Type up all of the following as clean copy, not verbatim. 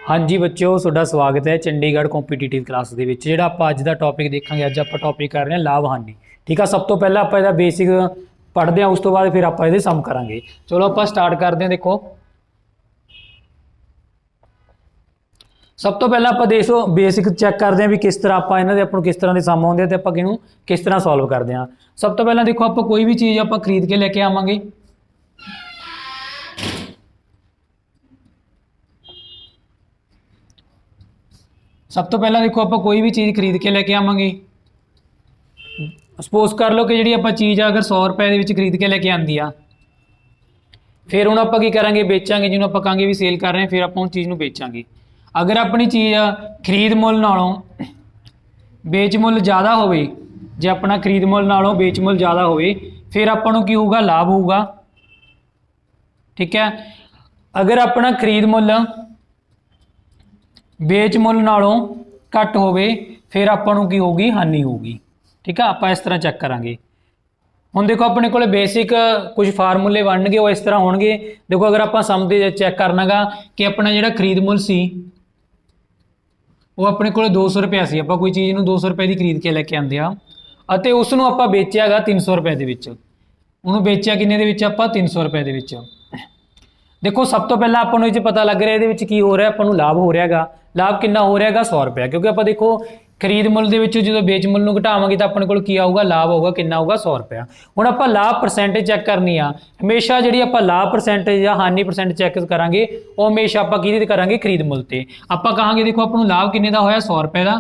हाँ जी बच्चों, ਤੁਹਾਡਾ स्वागत है चंडीगढ़ कॉम्पीटिटिव क्लास ਦੇ ਵਿੱਚ। ਜਿਹੜਾ ਆਪਾਂ ਅੱਜ ਦਾ ਟੌਪਿਕ ਦੇਖਾਂਗੇ, ਅੱਜ ਆਪਾਂ ਟੌਪਿਕ ਕਰ ਰਹੇ ਹਾਂ ਲਾਭ ਹਾਨੀ। ਠੀਕ ਆ, ਸਭ ਤੋਂ ਪਹਿਲਾਂ ਆਪਾਂ ਇਹਦਾ ਬੇਸਿਕ ਪੜ੍ਹਦੇ ਹਾਂ, ਉਸ ਤੋਂ ਬਾਅਦ ਫਿਰ ਆਪਾਂ ਇਹਦੇ ਸਮ ਕਰਾਂਗੇ। ਚਲੋ ਆਪਾਂ ਸਟਾਰਟ ਕਰਦੇ ਹਾਂ। ਦੇਖੋ ਸਭ ਤੋਂ ਪਹਿਲਾਂ ਆਪਾਂ ਦੇਖੋ ਬੇਸਿਕ ਚੈੱਕ ਕਰਦੇ ਹਾਂ ਵੀ ਕਿਸ ਤਰ੍ਹਾਂ ਆਪਾਂ ਇਹਨਾਂ ਦੇ ਆਪਾਂ ਨੂੰ ਕਿਸ ਤਰ੍ਹਾਂ ਦੇ ਸਮ ਆਉਂਦੇ ਤੇ ਆਪਾਂ ਕਿਹਨੂੰ ਕਿਸ ਤਰ੍ਹਾਂ ਸੋਲਵ ਕਰਦੇ ਹਾਂ। ਸਭ ਤੋਂ ਪਹਿਲਾਂ ਦੇਖੋ ਆਪਾਂ ਕੋਈ ਵੀ ਚੀਜ਼ ਆਪਾਂ ਖਰੀਦ ਕੇ ਲੈ ਕੇ ਆਵਾਂਗੇ। सब तो पहला देखो आप कोई भी चीज़ खरीद के लेके आवांगे। सपोज कर लो कि जी आप चीज़ अगर 100 रुपए के खरीद के लेके आती आ, फिर हूँ आप की करेंगे बेचांगे, जिन्होंने आप कहेंगे भी सेल कर रहे हैं, फिर आप उस चीज़ को बेचांगे। अगर अपनी चीज़ खरीद मुल नालों बेच मुल ज़्यादा हो, जे अपना खरीद मुल नालों बेच मुल ज़्यादा हो, फिर आपको की होगा लाभ होगा। ठीक है, अगर अपना खरीद मुल बेच मुल नालों घट होवे, फिर आपां नूं की होगी हानि होगी। ठीक है, आप इस तरह चेक करांगे। हुण देखो अपने को बेसिक कुछ फार्मूले बनणगे, वो इस तरह होणगे। देखो अगर आप समझते चेक करना गा कि अपना जिहड़ा खरीद मुल सी वो अपने को 200 रुपया सी, आपां कोई चीज़ नूं 200 रुपए की खरीद के लैके आंदे आ अते उसनूं आपां बेचिया गा 300 रुपए दे विच। उहनूं बेचिया किन्ने दे विच? आपां 300 रुपए दे विच। देखो सब तो पहला आपको ये पता लग रहा है ये की हो रहा है, आपको लाभ हो रहा है। लाभ कितना हो रहा है? 100 रुपया। क्योंकि आप देखो खरीद मुल के जो बेच मुल में घटावांगे तो अपने को आऊगा लाभ होगा, कितना होगा? 100 रुपया। हुण आप लाभ परसेंटेज चेक करनी आ। हमेशा जी आप लाभ परसेंटेज या हानि परसेंट चेक करांगे वो हमेशा आप कि करांगे खरीद मुल ते। आप कहांगे देखो आपको लाभ किन्ने दा होया? 100 रुपए का।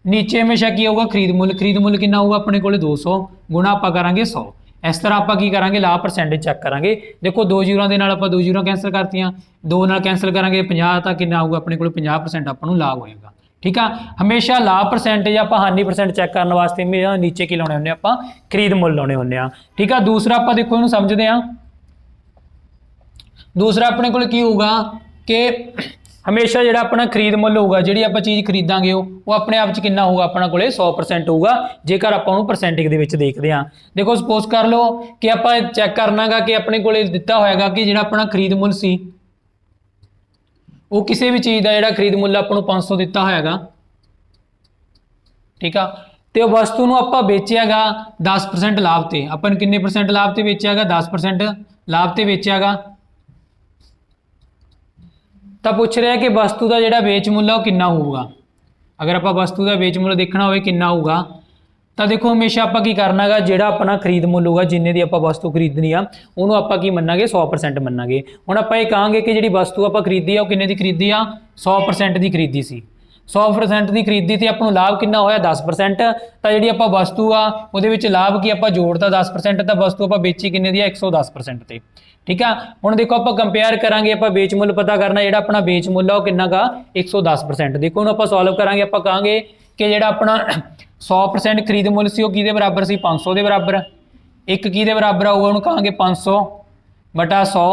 नीचे हमेशा की होगा खरीद मुल। खरीद मुल कितना होगा अपने को? 200 गुणा आप करांगे 100। इस तरह आप की करांगे लाभ परसेंटेज चेक करांगे। देखो 2 जीरो के नाल आप 2 जीरो कैंसल करतियां, 2 नाल कैंसल करांगे 50, तो कितना आऊगा अपने को? 50% आपको लाभ होएगा। ठीक है, हमेशा लाभ परसेंटेज आप हानि परसेंट चेक करने वास्ते नीचे की लाने होंगे, आप खरीद मुल लाने होंगे। ठीक है, दूसरा आप देखो इन्हूं समझते हैं। दूसरा अपने को की होगा कि हमेशा जो अपना खरीद मुल होगा, जी आप चीज़ खरीदांगे वो अपने आप कितना होगा? अपने को 100% होगा जेकर आप परसेंटेज के देखते हैं। देखो सपोज कर लो कि आप चेक करना गा कि अपने को दिता होएगा कि जो अपना खरीद मुल सी वो किसी भी चीज़ का जो खरीद मुल आपको 500 दिता होएगा। ठीक है, तो वस्तु को आप बेचियागा 10% लाभ से। अपन किन्ने परसेंट लाभ से बेचियागा? 10% लाभ से बेचियागा। तो पूछ रहे हैं कि वस्तु का जो बेच मुल है वो कितना होगा। अगर आप वस्तु का बेच मुल देखना हो कितना होगा, तो देखो हमेशा आप की करना गा जो अपना खरीद मुल होगा जिन्ने की आप वस्तु खरीदनी आ उन्होंने आप की मनांगे 100% मनांगे। हुण आप ये कहांगे कि जी वस्तु आप खरीदी आ किन्ने की खरीदी आ? 100% की खरीदी सी। 100% की खरीदी थी, आपको लाभ कितना होया? 10%। तो जी आप वस्तु आ वो लाभ की आप जोड़ता 10%, तो वस्तु आप बेची किन्ने दी? 110% ते। ठीक है, हुण देखो आप कंपेयर करांगे, आप बेच मुल पता करना, जो अपना बेच मुल है वो कितना गा? 110%। देखो हुण आप सॉल्व करांगे, आप कहांगे कि जो अपना 100% खरीद मुल सी वो किहदे बराबर सी? 500 के बराबर। एक किहदे बराबर आऊगा? उन्होंने कहांगे 500 बटा 100।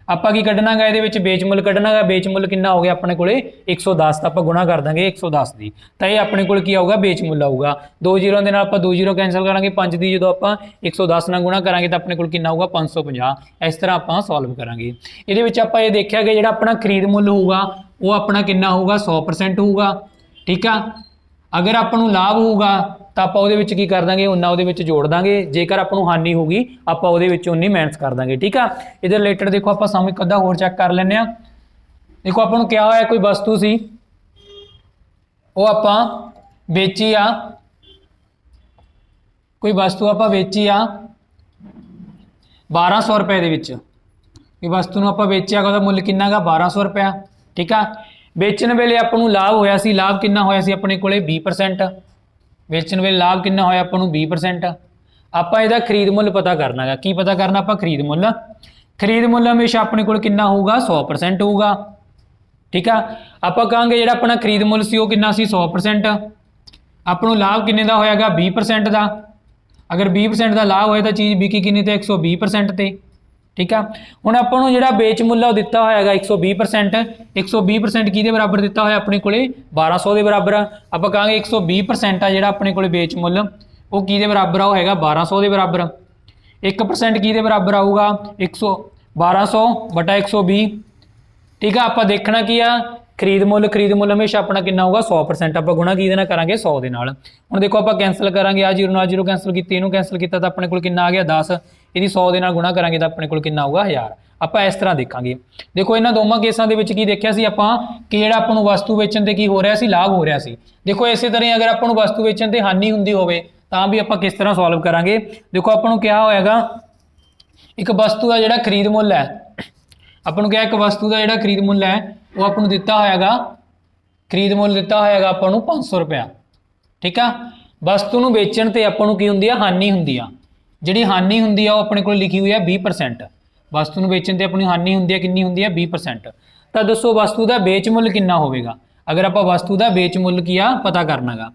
आप की कढ़ना गा ये बेच मुल कढ़ना गा, बेच मुल कितना हो गया अपने को? 110। तो आप गुणा कर देंगे 110 की, तो ये अपने को आऊगा बेच मुल आऊगा। 2 जीरो के नाल आप 2 जीरो कैंसल करांगे, 5 की जो आप 110 नाल गुणा करांगे तो अपने को कितना आऊगा? 550। इस तरह आप सॉल्व करांगे। ये आप ये देखा कि जो अपना खरीद मुल होगा वो अपना कितना होगा? 100% होगा। ठीक है, अगर आपको लाभ होगा तो आप की कर देंगे उन्ना वो जोड़ देंगे, जेकर आपको हानि होगी आप उन्नी माइनस कर देंगे। ठीक है, इधर रिलेटेड देखो आप सम एक अद्धा होर चेक कर लें। देखो आपको क्या होया, कोई वस्तु सी वो आप बेची आ, कोई वस्तु आप बेची आ 1200 रुपए के वस्तु को आप बेचिया उसका मुल कितना गा? 1200 रुपया। ठीक है, बेचण वेले आपको लाभ होया सी, लाभ कितना होया सी अपने को? 20%। बेचण वेले लाभ कितना होया आपको? 20%। आप इसका खरीद मुल पता करना गा, की पता करना? आप खरीद मुल। खरीद मुल हमेशा अपने को कितना होगा? 100% होगा। ठीक है, आप कहेंगे जो अपना खरीद मुल सी वो कितना सी? 100%। आपको लाभ किन्ने दा होएगा? 20% का। अगर 20% का लाभ होया तो चीज़ बिकी किन्ने ते? 120% ते। ठीक है, हुण आपको जो बेच मुल दिता होएगा 120%। 120% किहदे बराबर दिता होया अपने को? 1200 के बराबर। आप कहेंगे 120% आ जो अपने को बेच मुल वो किहदे बराबर होएगा? 1200 के बराबर। 1% किहदे बराबर आऊगा? 1200 बटा 120। ठीक है। आप देखना की आ खरीद मुल हमेशा अपना कितना होगा 100%। आप गुणा की करेंगे 100 के नाल। हुण देखो आप कैंसल करांगे आ जीरो नाल जीरो कैंसल की, इनू कैंसल किया तो अपने को कितना आ गया 10, यदि 100 के नाल गुणा करांगे तो अपने को कितना होगा 1000। आप इस तरह देखांगे। देखो इन्हां दोवां केसां दे विच की देखिया सी आपां कि जिहड़ा आपां नूं वस्तु वेचण ते की हो रहा सी, लाभ हो रहा सी। देखो इसे तरह अगर आपां नूं वस्तु वेचण ते हानि हुंदी होवे तां भी आपां किस तरह सॉल्व करांगे। देखो आपां नूं क्या होएगा, एक वस्तु का जिहड़ा खरीद मुल है, आपां नूं क्या एक वस्तु का जिहड़ा खरीद मुल है वो आपां नूं दिता होएगा, खरीद मुल दिता होएगा आपां नूं 500 रुपया। ठीक है। वस्तु नूं वेचण ते आपां नूं की हुंदी आ, हानि हुंदी आ। जिहड़ी हानि हुंदी आ वो अपने कोल लिखी हुई है 20%। वस्तु नूं वेचण ते अपनी हानि हुंदी है, कितनी हुंदी है 20%। तो दसो वस्तु का बेच मुल कितना होवेगा अगर आपां वस्तु का बेच मुल की आ पता करना गा।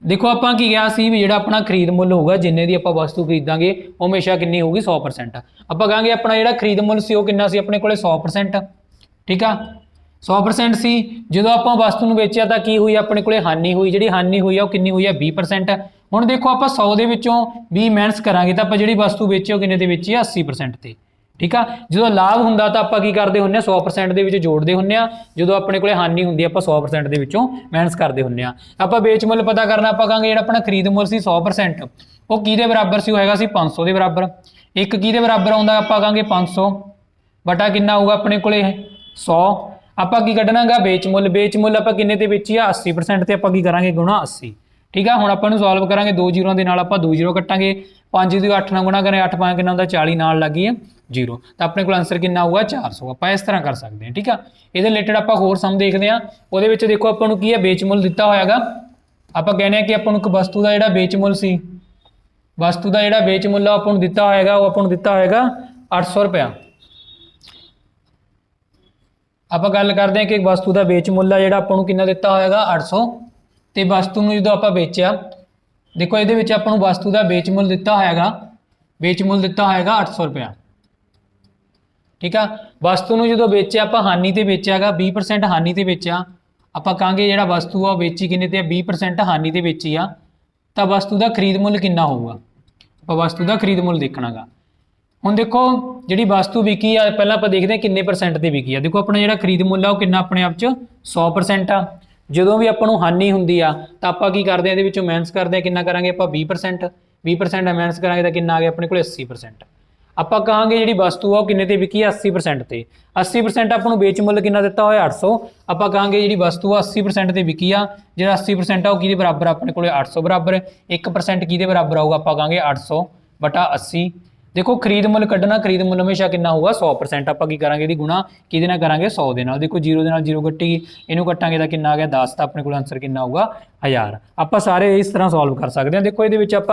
देखो आपां की कहा सी भी जिहड़ा अपना खरीद मुल होगा जिन्ने दी आपां वस्तु खरीदांगे वो हमेशा कितनी होगी 100%। आपां कहांगे अपना जिहड़ा खरीद मुल सी वो कितना सी अपने कोले 100%। ठीक है। 100% सी। जो आप वस्तु नूं वेचिया तो की हुई अपने को हानि हुई, जी हानि हुई है वो कितनी हुई है 20%। हुण देखो आप 100 के विचों 20 माइनस करांगे तो आप जी वस्तु वेची वो किन्ने ते वेची है 80% ते। ठीक है। जो लाभ हुंदा तो आप की करते हुंदे 100% दे विच जोड़ते हुंदे आ, जो अपने को हानि हुंदी आप 100% दे विचों माइनस करते हुंदे आ। आप बेच मुल पता करना, आप कहांगे जिहड़ा अपना खरीद मुल सी 100% वो किहदे बराबर सी, होएगा सी 500 के बराबर। एक किहदे बराबर आउंदा आप कहांगे 500 बटा कितना होगा अपने को 100। आप की कढ़ना गा बेच मुल, बेच मुल आप किन्ने ते बेची आ 80% ते आप की करांगे गुणा 80। ठीक है। हुण आपां सॉल्व करांगे 2 जीरो के नाल आप 2 जीरो कट्टांगे, 5 दी 8 नाल गुणा करें 8 5 कितना होंदा 40 नाल लग गई है जीरो, तो अपने को आंसर कितना होगा 400। आप इस तरह कर सकते हैं। ठीक है। ये रिलेटेड आप होर सम देखते हैं। वो देखो आपको की है बेच मुल दिता होएगा, आप कहने कि आपको एक वस्तु का जिहड़ा बेच मुल सी, वस्तु का जिहड़ा बेच मुल आपको दिता होएगा वो आपको दिता होएगा 800 रुपया। आप गल करते हैं कि वस्तु का बेच मुल है जिहड़ा आपको कितना दिता होएगा 800, तो वस्तु में जो आप बेचा, देखो ये आपको वस्तु का बेच मुल दिता होएगा, बेच मुल दिता होएगा 800 रुपया। ठीक है। वस्तु में जो बेचा आप हानि ते बेचा गा 20% हानि ते बेचा, आप कहांगे जिहड़ा वस्तु आ बेची किन्ने ते 20% हानि ते बेची आ, तो वस्तु का खरीद मुल कितना होगा, आप वस्तु का खरीद मुल देखना गा। हुण देखो जिहड़ी वस्तु विकी आ पहलां आपां देखदे किन्ने परसेंट ते विकी आ। देखो अपना जिहड़ा खरीद मुल आ वो कितना अपने आप च 100% आ। जदों भी आपां नूं हानि हुंदी आ तां आपां की करदे आ इहदे विचों माइनस करदे आ, कितना करांगे आपां 20%, 20% माइनस करांगे तां कितना आ गया अपने कोल 80%। आपां कहांगे जिहड़ी वस्तु आ वो किन्ने ते विकी आ 80% ते, 80% आपां नूं बेच मुल कितना दिता होया 800, आपां कहांगे जिहड़ी वस्तु आ 80% ते विकी आ, जिहड़ा 80% आ वो किहदे बराबर अपने कोल 800 बराबर, 1% किहदे बराबर आऊगा आपां कहांगे 800 बटा 80। देखो खरीद मुल कढ़ना, खरीद मुल हमेशा कितना होगा 100%। आप की करांगे दी गुणा किहदे नाल करांगे 100 दे नाल। देखो जीरो दे नाल जीरो कट्टेगी, इनू कट्टांगे तां कितना आ गया 10, तो अपने को आंसर कितना होगा 1000। आप सारे इस तरह सॉल्व कर सकते हैं। देखो ये आप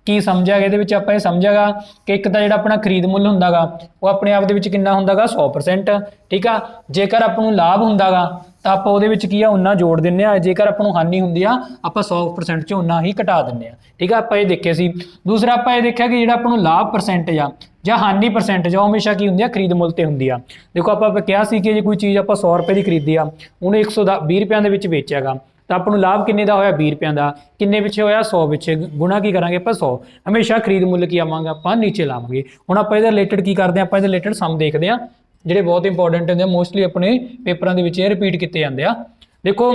की समझा गया, ये आप समझागा कि एक तो जिहड़ा अपना खरीद मुल हुंदा गा वो अपने आप दे कितना हुंदा गा 100%। ठीक है। जेकर आप लाभ हुंदा गा तो आप वो की उन्ना जोड़ दें, जेकर आप हानि हुंदी आ आप 100% चो उन्ना ही घटा दें। ठीक है। आप ये देखे सी। दूसरा आप ये देखा कि जिहड़ा आपको लाभ परसेंटेज आ ਜਾਂ हानि परसेंटेज आ हमेशा की हुंदी आ खरीद मुल ते हुंदी आ। देखो आप कहा सी कि जे कोई चीज़ आप 100 रुपए की खरीदी आ, उन्हें 120 रुपया के बेचेगा तो आपको लाभ किन्ने का होया 20 रुपया का, किन्ने पिछे होया 100 पिछे, गुणा की करांगे आप 100, हमेशा खरीद मुल की आवांगे आप नीचे लावांगे। हुण आप इहदे रिलेटेड की करते हैं, आप इहदे रिलेटेड सम देखते हैं जिहड़े बहुत इंपॉर्टेंट होंदे, मोस्टली अपने पेपरों के विच रिपीट किए जाते हैं। देखो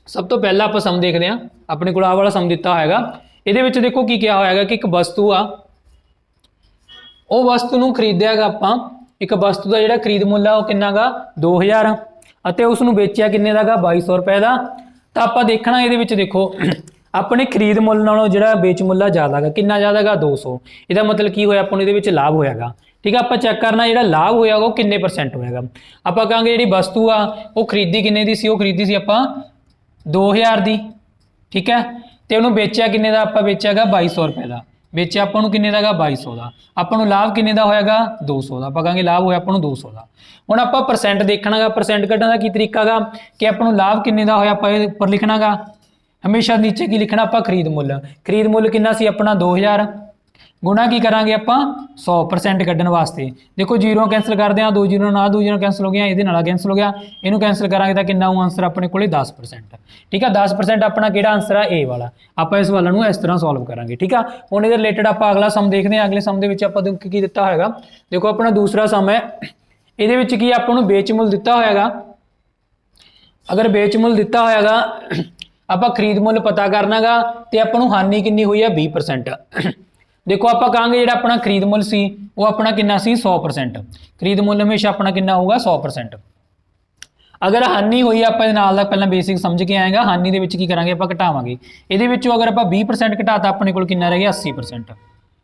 सब तो पहला आप सम देखते हैं, अपने को वाला सम दिता होगा, ये देखो की क्या होएगा कि एक वस्तु आ, वो वस्तु नूं खरीदिया गा आपां, एक वस्तु का जिहड़ा खरीद मुल आ वो किन्ना गा 2000 अते उसनूं बेचिया किन्ने दा गा 2200 रुपए का। तो आपां देखना ये देखो अपने खरीद मुल नालों जिहड़ा बेच मुल आ ज़्यादा गा, किन्ना ज़्यादा गा 200। इसदा मतलब की होया आपां नूं इहदे विच लाभ होयागा। ठीक है। आपां चैक करना जिहड़ा लाभ होया वो किन्ने परसेंट होएगा। आपां कहांगे जिहड़ी वस्तु आ वो खरीदी किन्ने दी सी, वो खरीदी सी आपां 2000 दी। ठीक है। तो उन्होंने बेचिया किन्ने दा, आपां बेचिया गा 2200 रुपए का, बेचिया आपां नूं किन्ने दा गा 2200 का, आपां नूं लाभ किन्ने दा होएगा 200 का, आपां कहांगे लाभ होया आपां नूं 200 का। हुण आपां परसेंट देखना गा, परसेंट कड्ढण दा की तरीका गा कि आपां नूं लाभ किन्ने दा होया आपां उपर लिखना गा, हमेशा नीचे की लिखना आपां खरीद मुल, खरीद मुल किन्ना सी अपना 2000, गुणा की करांगे आपां 100% कड्ढण वास्ते। देखो जीरो कैंसल करते हैं, 2 जीरो नाल 2 जीरो कैंसल हो गया, ये नाल कैंसल हो गया, इनू कैंसल करांगे तो कितना आंसर अपने को 10%। ठीक है। 10% अपना किहड़ा आंसर है ए वाला। आप इस वाला नूं इस तरह सॉल्व करांगे। ठीक है। हुण इहदे रिलेटेड आप अगला सम देखते हैं, अगले सम दे विच आपां की दित्ता होएगा, देखो अपना दूसरा सम है ਇਹਦੇ ਵਿੱਚ ਕੀ ਆਪਾਂ ਨੂੰ ਵੇਚ ਮੁੱਲ ਦਿੱਤਾ ਹੋਇਆਗਾ। ਅਗਰ ਵੇਚ ਮੁੱਲ ਦਿੱਤਾ ਹੋਇਆਗਾ ਆਪਾਂ ਖਰੀਦ ਮੁੱਲ ਪਤਾ ਕਰਨਾਗਾ ਤੇ ਆਪਾਂ ਨੂੰ ਹਾਨੀ ਕਿੰਨੀ ਹੋਈ ਆ 20%। देखो आप कहांगे जो अपना खरीद मुल सी वो अपना कितना सी 100%। खरीद मुल हमेशा अपना कितना होगा 100%। अगर हानि हुई आप पहला बेसिक समझ के आएगा हानि दे विच की करांगे आप घटावांगे इहदे विचों अगर आप 20% घटाता अपने कोल कितना रह गया 80%।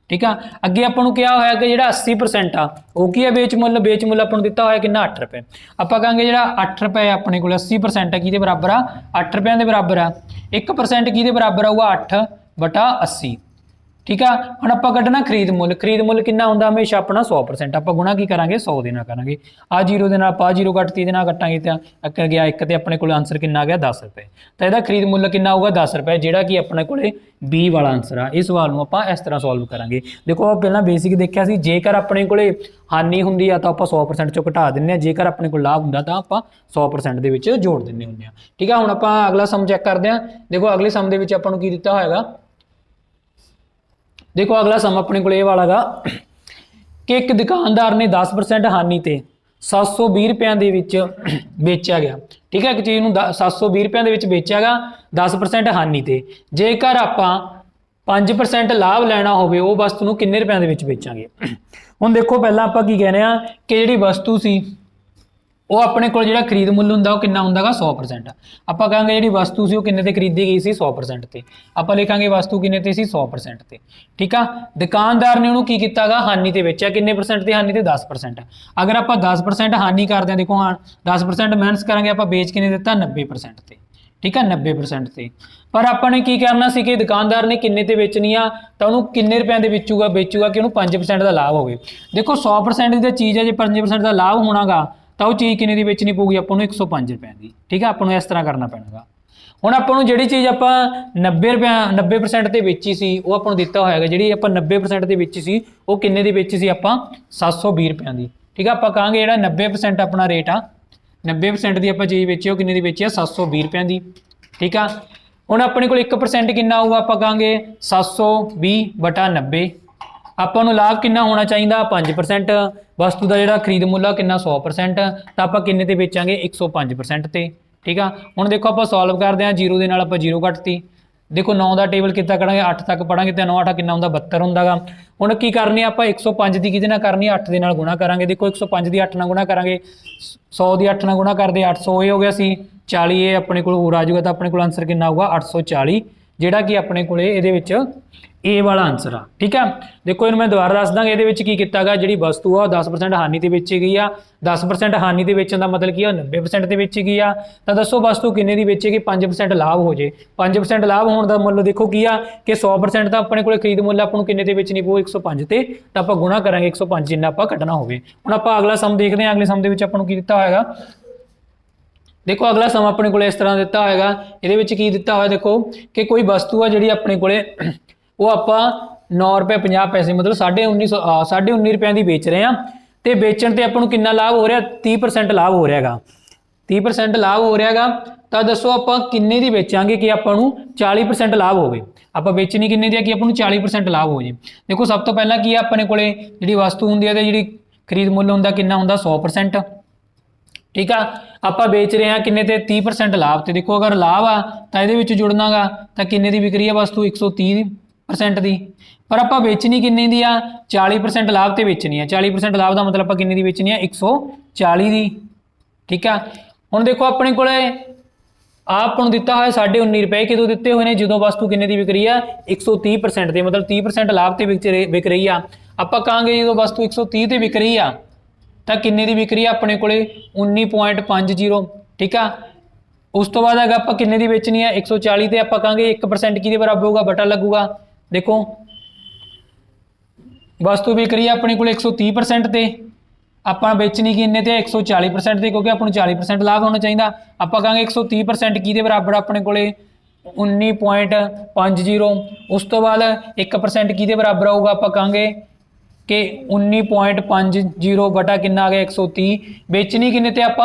ठीक है अगे आपां नूं क्या होया कि जिहड़ा 80% आ वो की है बेच मुल आपां नूं दिता होया कितना 8 रुपए। आप कहांगे जिहड़ा 8 रुपए अपने कोल 80% है किहदे बराबर आ 8 रुपये के बराबर आ 1% किहदे बराबर आऊगा 8/80। ठीक है हम आप कढ़ना खरीद मुल कितना होंदा हमेशा अपना 100%। आप गुणा की करांगे 100 दे नाल करांगे आ जीरो दे नाल जीरो कटती दे नाल कटांगे तो गया 1 ते अपने कोल आंसर कितना आ गया 10 रुपए। तो यदा खरीद मुल कितना होगा 10 रुपए जिहड़ा कि अपने कोल बी वाला आंसर आ। इस सवाल नूं आपां इस तरह सॉल्व करांगे। देखो आप पहला बेसिक देखिया सी जेकर अपने कोल हानि हुंदी आ तां आपां 100% चों घटा दिंदे आ जेकर अपने कोल लाभ हुंदा तां आपां 100% दे विच जोड़ दिंदे हुंदे आ। ठीक है हुण आपां अगला सम चैक करदे आ। देखो अगले सम दे विच आपां नूं की दित्ता होएगा देखो अगला सम अपने को वाला गा कि एक दुकानदार ने 10% हानि ते 720 रुपया दे विच बेचा गया। ठीक है एक चीज़ नूं 720 रुपया दे विच बेचा गया 10% हानि ते जेकर आपां 5% लाभ लैना होवे वो वस्तु नूं किन्ने रुपया दे विच बेचांगे। हुण देखो पहला आपां की कहने आ कि जिहड़ी वस्तु सी वो अपने को जो खरीद मुल होंदा वो कितना होंदा 100%। आप कहांगे जी वस्तु सी वो किन्ने ते खरीदी गई सी 100% ते आप लिखांगे वस्तु किन्ने ते सी 100% ते। ठीक है दुकानदार ने उन्होंने की कीता गा हानि ते बेचा किन्ने परसेंट ते हानि ते 10%। अगर आप 10% हानि करते हैं देखो हाँ 10% माइनस करांगे आप बेच किन्ने दिता 90% ते। ठीक है 90% ते पर आपने की करना सी कि दुकानदार ने किन्ने ते बेचनी आ तो उन्होंने किन्ने रुपए दे बेचूगा कि उन्होंने 5% का लाभ होवे। देखो 100% की चीज़ है जो 5% का लाभ होना गा तो वो चीज़ किन्ने दी बेचनी पऊगी आपको 105 रुपए की। ठीक है आपको इस तरह करना पैगा। हुण आपको जिहड़ी चीज़ आप 90% ते बेची सी वो आपको दिता होएगा जिहड़ी आप 90% ते बेची सी वो किन्ने दी बेची सी आप 720 रुपए की। ठीक है आप कहांगे जिहड़ा 90% अपना रेट आ 90% की आप चीज़ बेची वो किन्ने दी बेची आ 720 रुपए की। ठीक है हुण अपने कोल 1% किन्ना आऊगा आप कहांगे 720/90। ਆਪਾਂ ਨੂੰ ਲਾਭ ਕਿੰਨਾ ਹੋਣਾ ਚਾਹੀਦਾ 5%। ਵਸਤੂ ਦਾ ਜਿਹੜਾ ਖਰੀਦ ਮੁੱਲ ਆ ਕਿੰਨਾ 100% ਤਾਂ ਆਪਾਂ ਕਿੰਨੇ ਤੇ ਵੇਚਾਂਗੇ 105% ਤੇ। ਠੀਕ ਆ ਹੁਣ ਦੇਖੋ ਆਪਾਂ ਸੋਲਵ ਕਰਦੇ ਹਾਂ ਜ਼ੀਰੋ ਦੇ ਨਾਲ ਆਪਾਂ ਜ਼ੀਰੋ ਕੱਟਤੀ। देखो 9 का टेबल कितना करेंगे 8 तक पढ़ांगे तो 9 8 कितना होंगे 72 होंगे। हुण की करनी आप 105 की किहदे नाल करनी 8 दे नाल गुणा करांगे। देखो 105 की 8 नाल गुणा करांगे 100 की 8 नाल गुणा करते 800 ये हो गया सी 40 ये अपने को होर आ जाऊगा तो अपने को आंसर कितना होगा 840 जिहड़ा कि अपने को इहदे विच ए वाला आंसर आ। ठीक है देखो इन्हूं मैं दोबारा दस दांगा इहदे विच की कीता गा जिहड़ी वस्तु आ 10% हानि ते बेची गई आ 10% हानि ते बेचण दा मतलब की 90% ते बेची गई आ तो दसो वस्तु किन्ने दी बेचेगी 5% लाभ हो जाए 5% लाभ होने का मुल देखो की आ कि 100% तो अपने को खरीद मुल आपको किन्ने ते बेचनी पऊ 105 ते तो आप गुणा करांगे 105 जिन्ना आप कटना होवे। हुण आप अगला सम देखते हैं अगले सम दे विच आपां नूं की दित्ता होएगा। देखो अगला सम अपने को इस तरह दिता होएगा इहदे विच की दिता होया देखो कि कोई वस्तु आ जिहड़ी अपने कोले वो आप 9 रुपये 50 पैसे मतलब 19.5 रुपये की बेच रहे हैं तो बेचण ते आपको कितना लाभ हो रहा 30% लाभ हो रहा है 30% लाभ हो रहा है तो दसो आप किन्ने दी बेचांगे कि आपको 40% लाभ हो। आप बेचनी किन्ने दी कि आपको 40% लाभ हो जाए। देखो सब तो पहला की अपने को जी वस्तु होंगी है जी खरीद मुल होंगे कितना होंगे 100%। ठीक है आप बेच रहे हैं किन्ने ते 30% लाभ तो देखो अगर लाभ आ तो ये जुड़ना गा तो किन्ने दी बिक रही है वस्तु 130% की पर आप बेचनी किन्ने दी आ 40% लाभ तो बेचनी है 40% लाभ का मतलब आप किन्ने दी बेचनी है 140 की। ठीक है हुण देखो अपने को आपको दिता है 19.5 रुपए कितों दिते हुए हैं जो वस्तु किन्ने दी बिक रही है 130% के मतलब 30% लाभ तो बिक रही है। आप कहांगे जो वस्तु 130 ते बिक रही है तो किन्ने दी बिक रही है अपने को 19.50। ठीक है उस तो बाद अगर आप किन्ने दी बेचनी है 140 ते आप कहांगे 1% किहदे बराबर होगा बटा लगूगा। देखो वस्तु बिक रही है अपने को 130% ते आप बेचनी किन्ने ते 140% ते क्योंकि आपको 40% लाभ होना चाहिए। आप कहांगे 130% किहदे बराबर अपने को 19.50। उस तो बाद 1% किहदे बराबर आऊगा आप कहांगे कि 19.50 बटा कितना आ गया 130 बेचनी किन्ने ते आप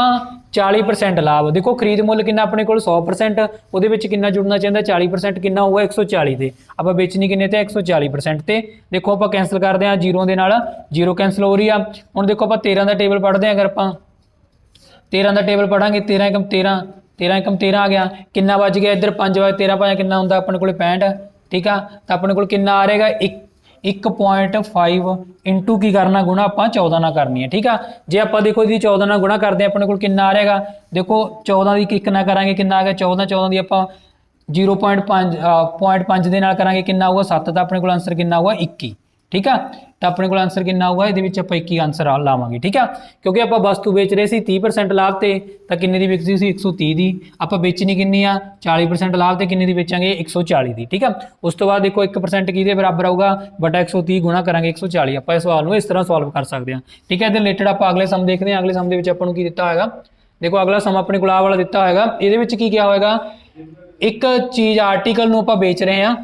40% लाभ। देखो खरीद मुल कितना अपने को 100%, ਉਹਦੇ ਵਿੱਚ ਕਿੰਨਾ ਜੁੜਨਾ ਚਾਹੀਦਾ 40%, ਕਿੰਨਾ ਹੋਊਗਾ 140 ਤੇ। ਆਪਾਂ ਵੇਚਣੀ ਕਿੰਨੇ ਤੇ 140% ਤੇ। ਦੇਖੋ ਆਪਾਂ ਕੈਂਸਲ ਕਰਦੇ ਹਾਂ ਜ਼ੀਰੋ ਦੇ ਨਾਲ, ਜ਼ੀਰੋ ਕੈਂਸਲ ਹੋ ਰਹੀ ਆ। ਹੁਣ ਦੇਖੋ ਆਪਾਂ 13 ਦਾ ਟੇਬਲ ਪੜ੍ਹਦੇ ਹਾਂ, ਅਗਰ ਆਪਾਂ 13 ਦਾ ਟੇਬਲ ਪੜਾਂਗੇ 13 × 13, 13 × 13 ਆ ਗਿਆ, ਕਿੰਨਾ ਵੱਜ ਗਿਆ ਇੱਧਰ 5 ਵਜੇ 13 5 ਕਿੰਨਾ ਹੁੰਦਾ ਆਪਣੇ ਕੋਲ 65, ਠੀਕ ਆ। ਤਾਂ ਆਪਣੇ ਕੋਲ ਕਿੰਨਾ ਆ ਰਹੇਗਾ 1.5 ਇੰਟੂ ਕੀ ਕਰਨਾ ਗੁਣਾ ਆਪਾਂ 14 ਨਾਲ ਕਰਨੀ ਹੈ, ਠੀਕ ਆ। ਜੇ ਆਪਾਂ ਦੇਖੋ ਇਹਦੀ 14 ਨਾਲ ਗੁਣਾ ਕਰਦੇ ਆਪਣੇ ਕੋਲ ਕਿੰਨਾ ਆ ਰਹੇਗਾ, ਦੇਖੋ 14 ਦੀ ਇੱਕ ਨਾਲ ਕਰਾਂਗੇ ਕਿੰਨਾ ਆ ਗਿਆ 14 ਦੀ ਆਪਾਂ 0.5 ਦੇ ਨਾਲ ਕਰਾਂਗੇ ਕਿੰਨਾ ਆਊਗਾ 7, ਤਾਂ ਆਪਣੇ ਕੋਲ ਆਂਸਰ ਕਿੰਨਾ ਆਊਗਾ 21, ਠੀਕ ਆ। ਤਾਂ ਆਪਣੇ ਕੋਲ ਆਂਸਰ ਕਿੰਨਾ ਆਊਗਾ ਇਹਦੇ ਵਿੱਚ ਆਪਾਂ 21 ਆਂਸਰ ਲਾਵਾਂਗੇ, ਠੀਕ ਆ। ਕਿਉਂਕਿ ਆਪਾਂ ਵਸਤੂ ਵੇਚ ਰਹੇ ਸੀ 30% ਲਾਭ ਤੇ, ਤਾਂ ਕਿੰਨੇ ਦੀ ਵਿਕਦੀ ਸੀ 130 ਦੀ। ਆਪਾਂ ਵੇਚਣੀ ਕਿੰਨੀ ਆ 40% ਲਾਭ ਤੇ, ਕਿੰਨੇ ਦੀ ਵੇਚਾਂਗੇ 140 ਦੀ, ਠੀਕ ਆ। ਉਸ ਤੋਂ ਬਾਅਦ ਦੇਖੋ 1% ਕਿਹਦੇ ਬਰਾਬਰ ਆਊਗਾ ਬਟਾ 130 ਗੁਣਾ ਕਰਾਂਗੇ 140। ਆਪਾਂ ਇਸ ਸਵਾਲ ਨੂੰ ਇਸ ਤਰ੍ਹਾਂ ਸੋਲਵ ਕਰ ਸਕਦੇ ਹਾਂ, ਠੀਕ ਹੈ। ਇਹਦੇ ਰਿਲੇਟਡ ਆਪਾਂ ਅਗਲੇ ਸਮ ਦੇਖਦੇ ਹਾਂ। ਅਗਲੇ ਸਮ ਦੇ ਵਿੱਚ ਆਪਾਂ ਨੂੰ ਕੀ ਦਿੱਤਾ ਹੋਏਗਾ, ਦੇਖੋ ਅਗਲਾ ਸਮ ਆਪਣੇ ਕੋਲ ਆਹ ਵਾਲਾ ਦਿੱਤਾ ਹੋਏਗਾ। ਇਹਦੇ ਵਿੱਚ ਕੀ ਕਿਹਾ ਹੋਏਗਾ, ਇੱਕ ਚੀਜ਼ ਆਰਟੀਕਲ ਨੂੰ ਆਪਾਂ ਵੇਚ ਰਹੇ ਹਾਂ,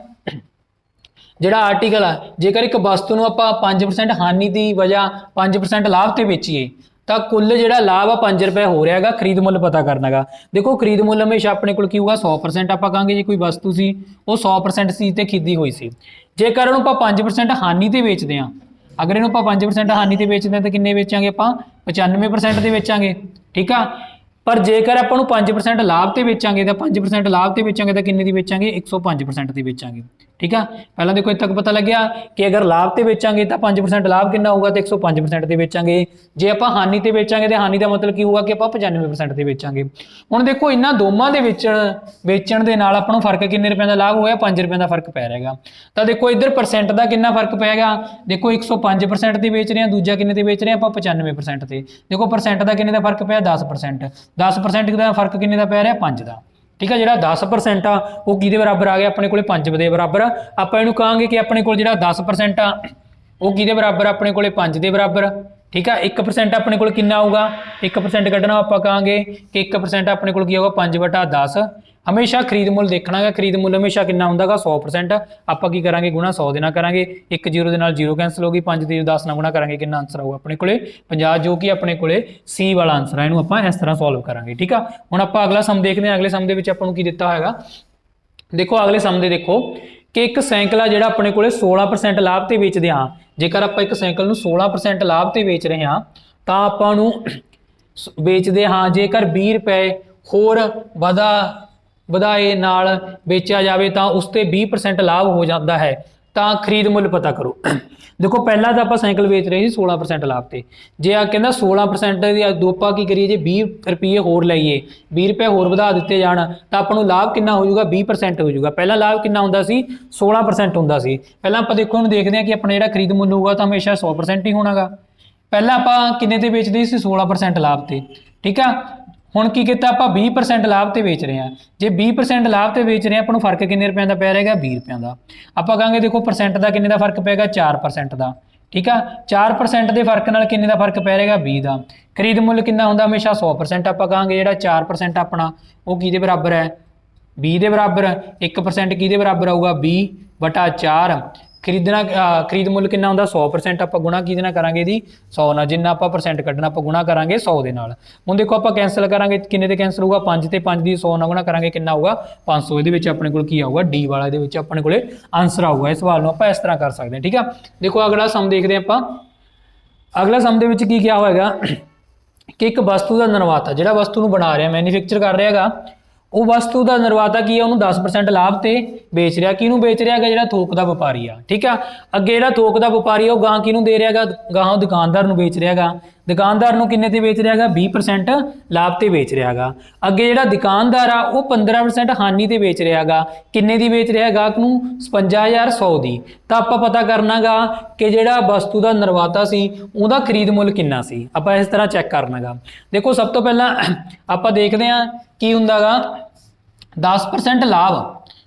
ਜਿਹੜਾ ਆਰਟੀਕਲ ਆ ਜੇਕਰ ਇੱਕ ਵਸਤੂ ਨੂੰ ਆਪਾਂ 5% ਹਾਨੀ ਦੀ ਵਜ੍ਹਾ 5% ਲਾਭ ਤੇ ਵੇਚੀਏ ਤਾਂ ਕੁੱਲ ਜਿਹੜਾ ਲਾਭ ਆ 5 ਰੁਪਏ ਹੋ ਰਿਹਾ ਹੈਗਾ। ਖਰੀਦ ਮੁੱਲ ਪਤਾ ਕਰਨਾ ਗਾ। ਦੇਖੋ ਖਰੀਦ ਮੁੱਲ ਹਮੇਸ਼ਾ ਆਪਣੇ ਕੋਲ ਕੀ ਹੋਊਗਾ 100%। ਆਪਾਂ ਕਹਾਂਗੇ ਜੇ ਕੋਈ ਵਸਤੂ ਸੀ ਉਹ 100% ਸੀ ਤੇ ਖਰੀਦੀ ਹੋਈ ਸੀ, ਜੇਕਰ ਉਹਨੂੰ ਆਪਾਂ 5% ਹਾਨੀ ਤੇ ਵੇਚਦੇ ਹਾਂ, ਅਗਰ ਇਹਨੂੰ ਆਪਾਂ 5% ਹਾਨੀ ਤੇ ਵੇਚਦੇ ਹਾਂ ਤਾਂ ਕਿੰਨੇ ਵੇਚਾਂਗੇ ਆਪਾਂ 95% ਦੇ ਵੇਚਾਂਗੇ, ਠੀਕ ਆ। ਪਰ ਜੇਕਰ ਆਪਾਂ ਨੂੰ 5% ਲਾਭ ਤੇ ਵੇਚਾਂਗੇ ਤਾਂ 5% ਲਾਭ ਤੇ ਵੇਚਾਂਗੇ ਤਾਂ ਕਿੰਨੇ ਦੀ ਵੇਚਾਂਗੇ 105% ਦੀ ਵੇਚਾਂਗੇ, ਠੀਕ ਆ। ਪਹਿਲਾਂ ਦੇਖੋ ਇੱਥੇ ਤੱਕ ਪਤਾ ਲੱਗਿਆ ਕਿ ਅਗਰ ਲਾਭ ਤੇ ਵੇਚਾਂਗੇ ਤਾਂ 5% ਲਾਭ ਕਿੰਨਾ ਹੋਊਗਾ ਤੇ 105% ਤੇ ਵੇਚਾਂਗੇ। ਜੇ ਆਪਾਂ ਹਾਨੀ ਤੇ ਵੇਚਾਂਗੇ ਤਾਂ ਹਾਨੀ ਦਾ ਮਤਲਬ ਕੀ ਹੋਊਗਾ ਕਿ ਆਪਾਂ 95% ਤੇ ਵੇਚਾਂਗੇ। ਹੁਣ ਦੇਖੋ ਇਹਨਾਂ ਦੋਵਾਂ ਦੇ ਵੇਚਣ ਦੇ ਨਾਲ ਆਪਾਂ ਨੂੰ ਫਰਕ ਕਿੰਨੇ ਰੁਪਏ ਦਾ ਲਾਭ ਹੋਇਆ 5 ਰੁਪਏ ਦਾ ਫਰਕ ਪੈ ਰਿਹਾ। ਤਾਂ ਦੇਖੋ ਇੱਧਰ ਪਰਸੈਂਟ ਦਾ ਕਿੰਨਾ ਫਰਕ ਪੈਗਾ, ਦੇਖੋ 105% ਤੇ ਵੇਚ ਰਹੇ ਹਾਂ, ਦੂਜਾ ਕਿੰਨੇ ਤੇ ਵੇਚ ਰਹੇ ਆਪਾਂ 95% ਤੇ। ਦੇਖੋ ਪਰਸੈਂਟ ਦਾ ਕਿੰਨੇ ਦਾ ਫਰਕ ਪਿਆ 10%, 10% ਦਾ ਫਰਕ ਕਿੰਨੇ ਦਾ ਪੈ ਰਿਹਾ 5 ਦਾ, ਠੀਕ ਆ। ਜਿਹੜਾ 10% ਆ ਉਹ ਕਿਹਦੇ ਬਰਾਬਰ ਆ ਗਿਆ ਆਪਣੇ ਕੋਲੇ 5 ਦੇ ਬਰਾਬਰ। ਆਪਾਂ ਇਹਨੂੰ ਕਹਾਂਗੇ ਕਿ ਆਪਣੇ ਕੋਲ ਜਿਹੜਾ 10% ਆ ਉਹ ਕਿਹਦੇ ਬਰਾਬਰ ਆਪਣੇ ਕੋਲੇ 5 ਦੇ ਬਰਾਬਰ, ਠੀਕ ਆ। 1% ਆਪਣੇ ਕੋਲ ਕਿੰਨਾ ਆਊਗਾ 1% ਕੱਢਣਾ, ਆਪਾਂ ਕਹਾਂਗੇ ਕਿ 1% ਆਪਣੇ ਕੋਲ ਕੀ ਆਊਗਾ 5/10। ਹਮੇਸ਼ਾ ਖਰੀਦ ਮੁੱਲ ਦੇਖਣਾ ਹੈ, ਖਰੀਦ ਮੁੱਲ ਹਮੇਸ਼ਾ ਕਿੰਨਾ ਹੁੰਦਾ ਗਾ 100%। ਆਪਾਂ ਕੀ ਕਰਾਂਗੇ ਗੁਣਾ 100 ਦੇ ਨਾਲ ਕਰਾਂਗੇ, 1 0 ਦੇ ਨਾਲ 0 ਕੈਂਸਲ ਹੋ ਗਈ, 5 ਤੇ 10 ਨਾਲ ਗੁਣਾ ਕਰਾਂਗੇ ਕਿੰਨਾ ਆਂਸਰ ਆਊਗਾ ਆਪਣੇ ਕੋਲੇ 50, ਜੋ ਕਿ ਆਪਣੇ ਕੋਲੇ ਸੀ ਵਾਲਾ ਆਂਸਰ ਹੈ। ਇਹਨੂੰ ਆਪਾਂ ਇਸ ਤਰ੍ਹਾਂ ਸੋਲਵ ਕਰਾਂਗੇ, ਠੀਕ ਆ। ਹੁਣ ਆਪਾਂ ਅਗਲਾ ਸਮ ਦੇਖਦੇ ਹਾਂ। ਅਗਲੇ ਸਮ ਦੇ ਵਿੱਚ ਆਪਾਂ ਨੂੰ ਕੀ ਦਿੱਤਾ ਹੋਏਗਾ, ਦੇਖੋ ਅਗਲੇ ਸਮ ਦੇ ਦੇਖੋ ਕਿ ਇੱਕ ਸਾਈਕਲ ਆ ਜਿਹੜਾ ਆਪਣੇ ਕੋਲੇ 16% ਲਾਭ ਤੇ ਵੇਚਦੇ ਹਾਂ। ਜੇਕਰ ਆਪਾਂ ਇੱਕ ਸਾਈਕਲ ਨੂੰ 16% ਲਾਭ ਤੇ ਵੇਚ ਰਹੇ ਹਾਂ ਤਾਂ ਆਪਾਂ ਨੂੰ ਵੇਚਦੇ ਹਾਂ ਜੇਕਰ 20 ਰੁਪਏ ਹੋਰ ਵਧਾਏ ਨਾਲ ਵੇਚਿਆ ਜਾਵੇ ਤਾਂ ਉਸ ਤੇ 20% ਲਾਭ ਹੋ ਜਾਂਦਾ ਹੈ, ਤਾਂ ਖਰੀਦ ਮੁੱਲ ਪਤਾ ਕਰੋ। ਦੇਖੋ ਪਹਿਲਾਂ ਤਾਂ ਆਪਾਂ ਸਾਈਕਲ ਵੇਚ ਰਹੇ ਸੀ 16% ਲਾਭ ਤੇ, ਜੇ ਆ ਕਹਿੰਦਾ 16% ਦੀ ਆਪਾਂ ਕੀ ਕਰੀਏ ਜੇ 20 ਰੁਪਏ ਹੋਰ ਲਈਏ, 20 ਰੁਪਏ ਹੋਰ ਵਧਾ ਦਿੱਤੇ ਜਾਣ ਤਾਂ ਆਪਾਂ ਨੂੰ ਲਾਭ ਕਿੰਨਾ ਹੋ ਜਾਊਗਾ 20% ਹੋ ਜਾਊਗਾ। ਪਹਿਲਾਂ ਲਾਭ ਕਿੰਨਾ ਹੁੰਦਾ ਸੀ 16% ਹੁੰਦਾ ਸੀ। ਪਹਿਲਾਂ ਆਪਾਂ ਦੇਖੋ ਹੁਣ ਦੇਖਦੇ ਹਾਂ ਕਿ ਆਪਣਾ ਜਿਹੜਾ ਖਰੀਦ ਮੁੱਲ ਹੋਊਗਾ ਤਾਂ ਹਮੇਸ਼ਾ 100% ਹੀ ਹੋਣਾਗਾ। ਪਹਿਲਾਂ ਆਪਾਂ ਕਿੰਨੇ ਤੇ ਵੇਚਦੇ ਸੀ 16% ਲਾਭ ਤੇ, ਠੀਕ ਆ। ਹੁਣ ਕੀ ਕੀਤਾ ਆਪਾਂ 20% ਲਾਭ ਤੇ ਵੇਚ ਰਹੇ ਹਾਂ। ਜੇ 20% ਲਾਭ ਤੇ ਵੇਚ ਰਹੇ ਹਾਂ ਆਪਾਂ ਨੂੰ ਫਰਕ ਕਿੰਨੇ ਰੁਪਏ ਦਾ ਪੈ ਰਿਹਾ 20 ਰੁਪਏ ਦਾ। ਆਪਾਂ ਕਹਾਂਗੇ ਦੇਖੋ ਪਰਸੈਂਟ ਦਾ ਕਿੰਨੇ ਦਾ ਫਰਕ ਪਏਗਾ 4% ਦਾ, ਠੀਕ ਆ। 4% ਦੇ ਫਰਕ ਨਾਲ ਕਿੰਨੇ ਦਾ ਫਰਕ ਪੈ ਰਿਹਾ 20 ਦਾ। ਖਰੀਦ ਮੁੱਲ ਕਿੰਨਾ ਹੁੰਦਾ ਹਮੇਸ਼ਾ 100%। ਆਪਾਂ ਕਹਾਂਗੇ ਜਿਹੜਾ 4% ਆਪਣਾ ਉਹ ਕਿਹਦੇ ਬਰਾਬਰ ਹੈ 20 ਦੇ ਬਰਾਬਰ। 1% ਕਿਹਦੇ ਬਰਾਬਰ ਆਊਗਾ 20/4। ਖਰੀਦ ਮੁੱਲ ਕਿੰਨਾ ਹੁੰਦਾ 100%। ਆਪਾਂ ਗੁਣਾ ਕਿਹਦੇ ਨਾਲ ਕਰਾਂਗੇ ਇਹਦੀ 100 ਨਾਲ, ਜਿੰਨਾ ਆਪਾਂ ਪਰਸੈਂਟ ਕੱਢਣਾ ਆਪਾਂ ਗੁਣਾ ਕਰਾਂਗੇ 100 ਦੇ ਨਾਲ। ਹੁਣ ਦੇਖੋ ਆਪਾਂ ਕੈਂਸਲ ਕਰਾਂਗੇ ਕਿੰਨੇ ਤੇ ਕੈਂਸਲ ਹੋਊਗਾ 5 ਤੇ 5 ਦੀ 100 ਨਾਲ ਗੁਣਾ ਕਰਾਂਗੇ ਕਿੰਨਾ ਆਊਗਾ 500। ਇਹਦੇ ਵਿੱਚ ਆਪਣੇ ਕੋਲ ਕੀ ਆਊਗਾ ਡੀ ਵਾਲਾ, ਇਹਦੇ ਵਿੱਚ ਆਪਣੇ ਕੋਲੇ ਆਂਸਰ ਆਊਗਾ। ਇਸ ਸਵਾਲ ਨੂੰ ਆਪਾਂ ਇਸ ਤਰ੍ਹਾਂ ਕਰ ਸਕਦੇ ਹਾਂ, ਠੀਕ ਆ। ਦੇਖੋ ਅਗਲਾ ਸਮ ਦੇਖਦੇ ਆਪਾਂ। ਅਗਲਾ ਸਮ ਦੇ ਵਿੱਚ ਕੀ ਕਿਹਾ ਹੋਏਗਾ ਕਿ ਇੱਕ ਵਸਤੂ ਦਾ ਨਿਰਮਾਤਾ ਜਿਹੜਾ ਵਸਤੂ ਨੂੰ ਬਣਾ ਰਿਹਾ ਮੈਨੂਫੈਕਚਰ ਕਰ ਰਿਹਾ ਹੈਗਾ, ਉਹ ਵਸਤੂ ਦਾ ਨਿਰਮਾਤਾ ਕੀ ਹੈ ਉਹਨੂੰ 10% ਲਾਭ ਤੇ ਵੇਚ ਰਿਹਾ। ਕਿਹਨੂੰ ਵੇਚ ਰਿਹਾ ਹੈਗਾ ਜਿਹੜਾ ਥੋਕ ਦਾ ਵਪਾਰੀ ਆ, ਠੀਕ ਆ। ਅੱਗੇ ਜਿਹੜਾ ਥੋਕ ਦਾ ਵਪਾਰੀ ਆ ਉਹ ਗਾਂ ਕਿਹਨੂੰ ਦੇ ਰਿਹਾ ਹੈਗਾ ਗਾਂ ਦੁਕਾਨਦਾਰ ਨੂੰ ਵੇਚ ਰਿਹਾ ਹੈਗਾ। ਦੁਕਾਨਦਾਰ ਨੂੰ ਕਿੰਨੇ ਤੇ ਵੇਚ ਰਿਹਾ ਹੈਗਾ 20% ਲਾਭ ਤੇ ਵੇਚ ਰਿਹਾ ਹੈਗਾ। ਅੱਗੇ ਜਿਹੜਾ ਦੁਕਾਨਦਾਰ ਆ ਉਹ 15% ਹਾਨੀ ਤੇ ਵੇਚ ਰਿਹਾ ਹੈਗਾ। ਕਿੰਨੇ ਦੀ ਵੇਚ ਰਿਹਾ ਗਾਹਕ ਨੂੰ 55100 ਦੀ। ਤਾਂ ਆਪਾਂ ਪਤਾ ਕਰਨਾਗਾ ਕਿ ਜਿਹੜਾ ਵਸਤੂ ਦਾ ਨਿਰਮਾਤਾ ਸੀ ਉਹਦਾ ਖਰੀਦ ਮੁੱਲ ਕਿੰਨਾ ਸੀ। ਆਪਾਂ ਇਸ ਤਰ੍ਹਾਂ ਚੈੱਕ ਕਰਨਾਗਾ। ਦੇਖੋ ਸਭ ਤੋਂ ਪਹਿਲਾਂ ਆਪਾਂ ਦੇਖਦੇ ਹਾਂ ਕੀ ਹੁੰਦਾ ਗਾ 10% ਲਾਭ।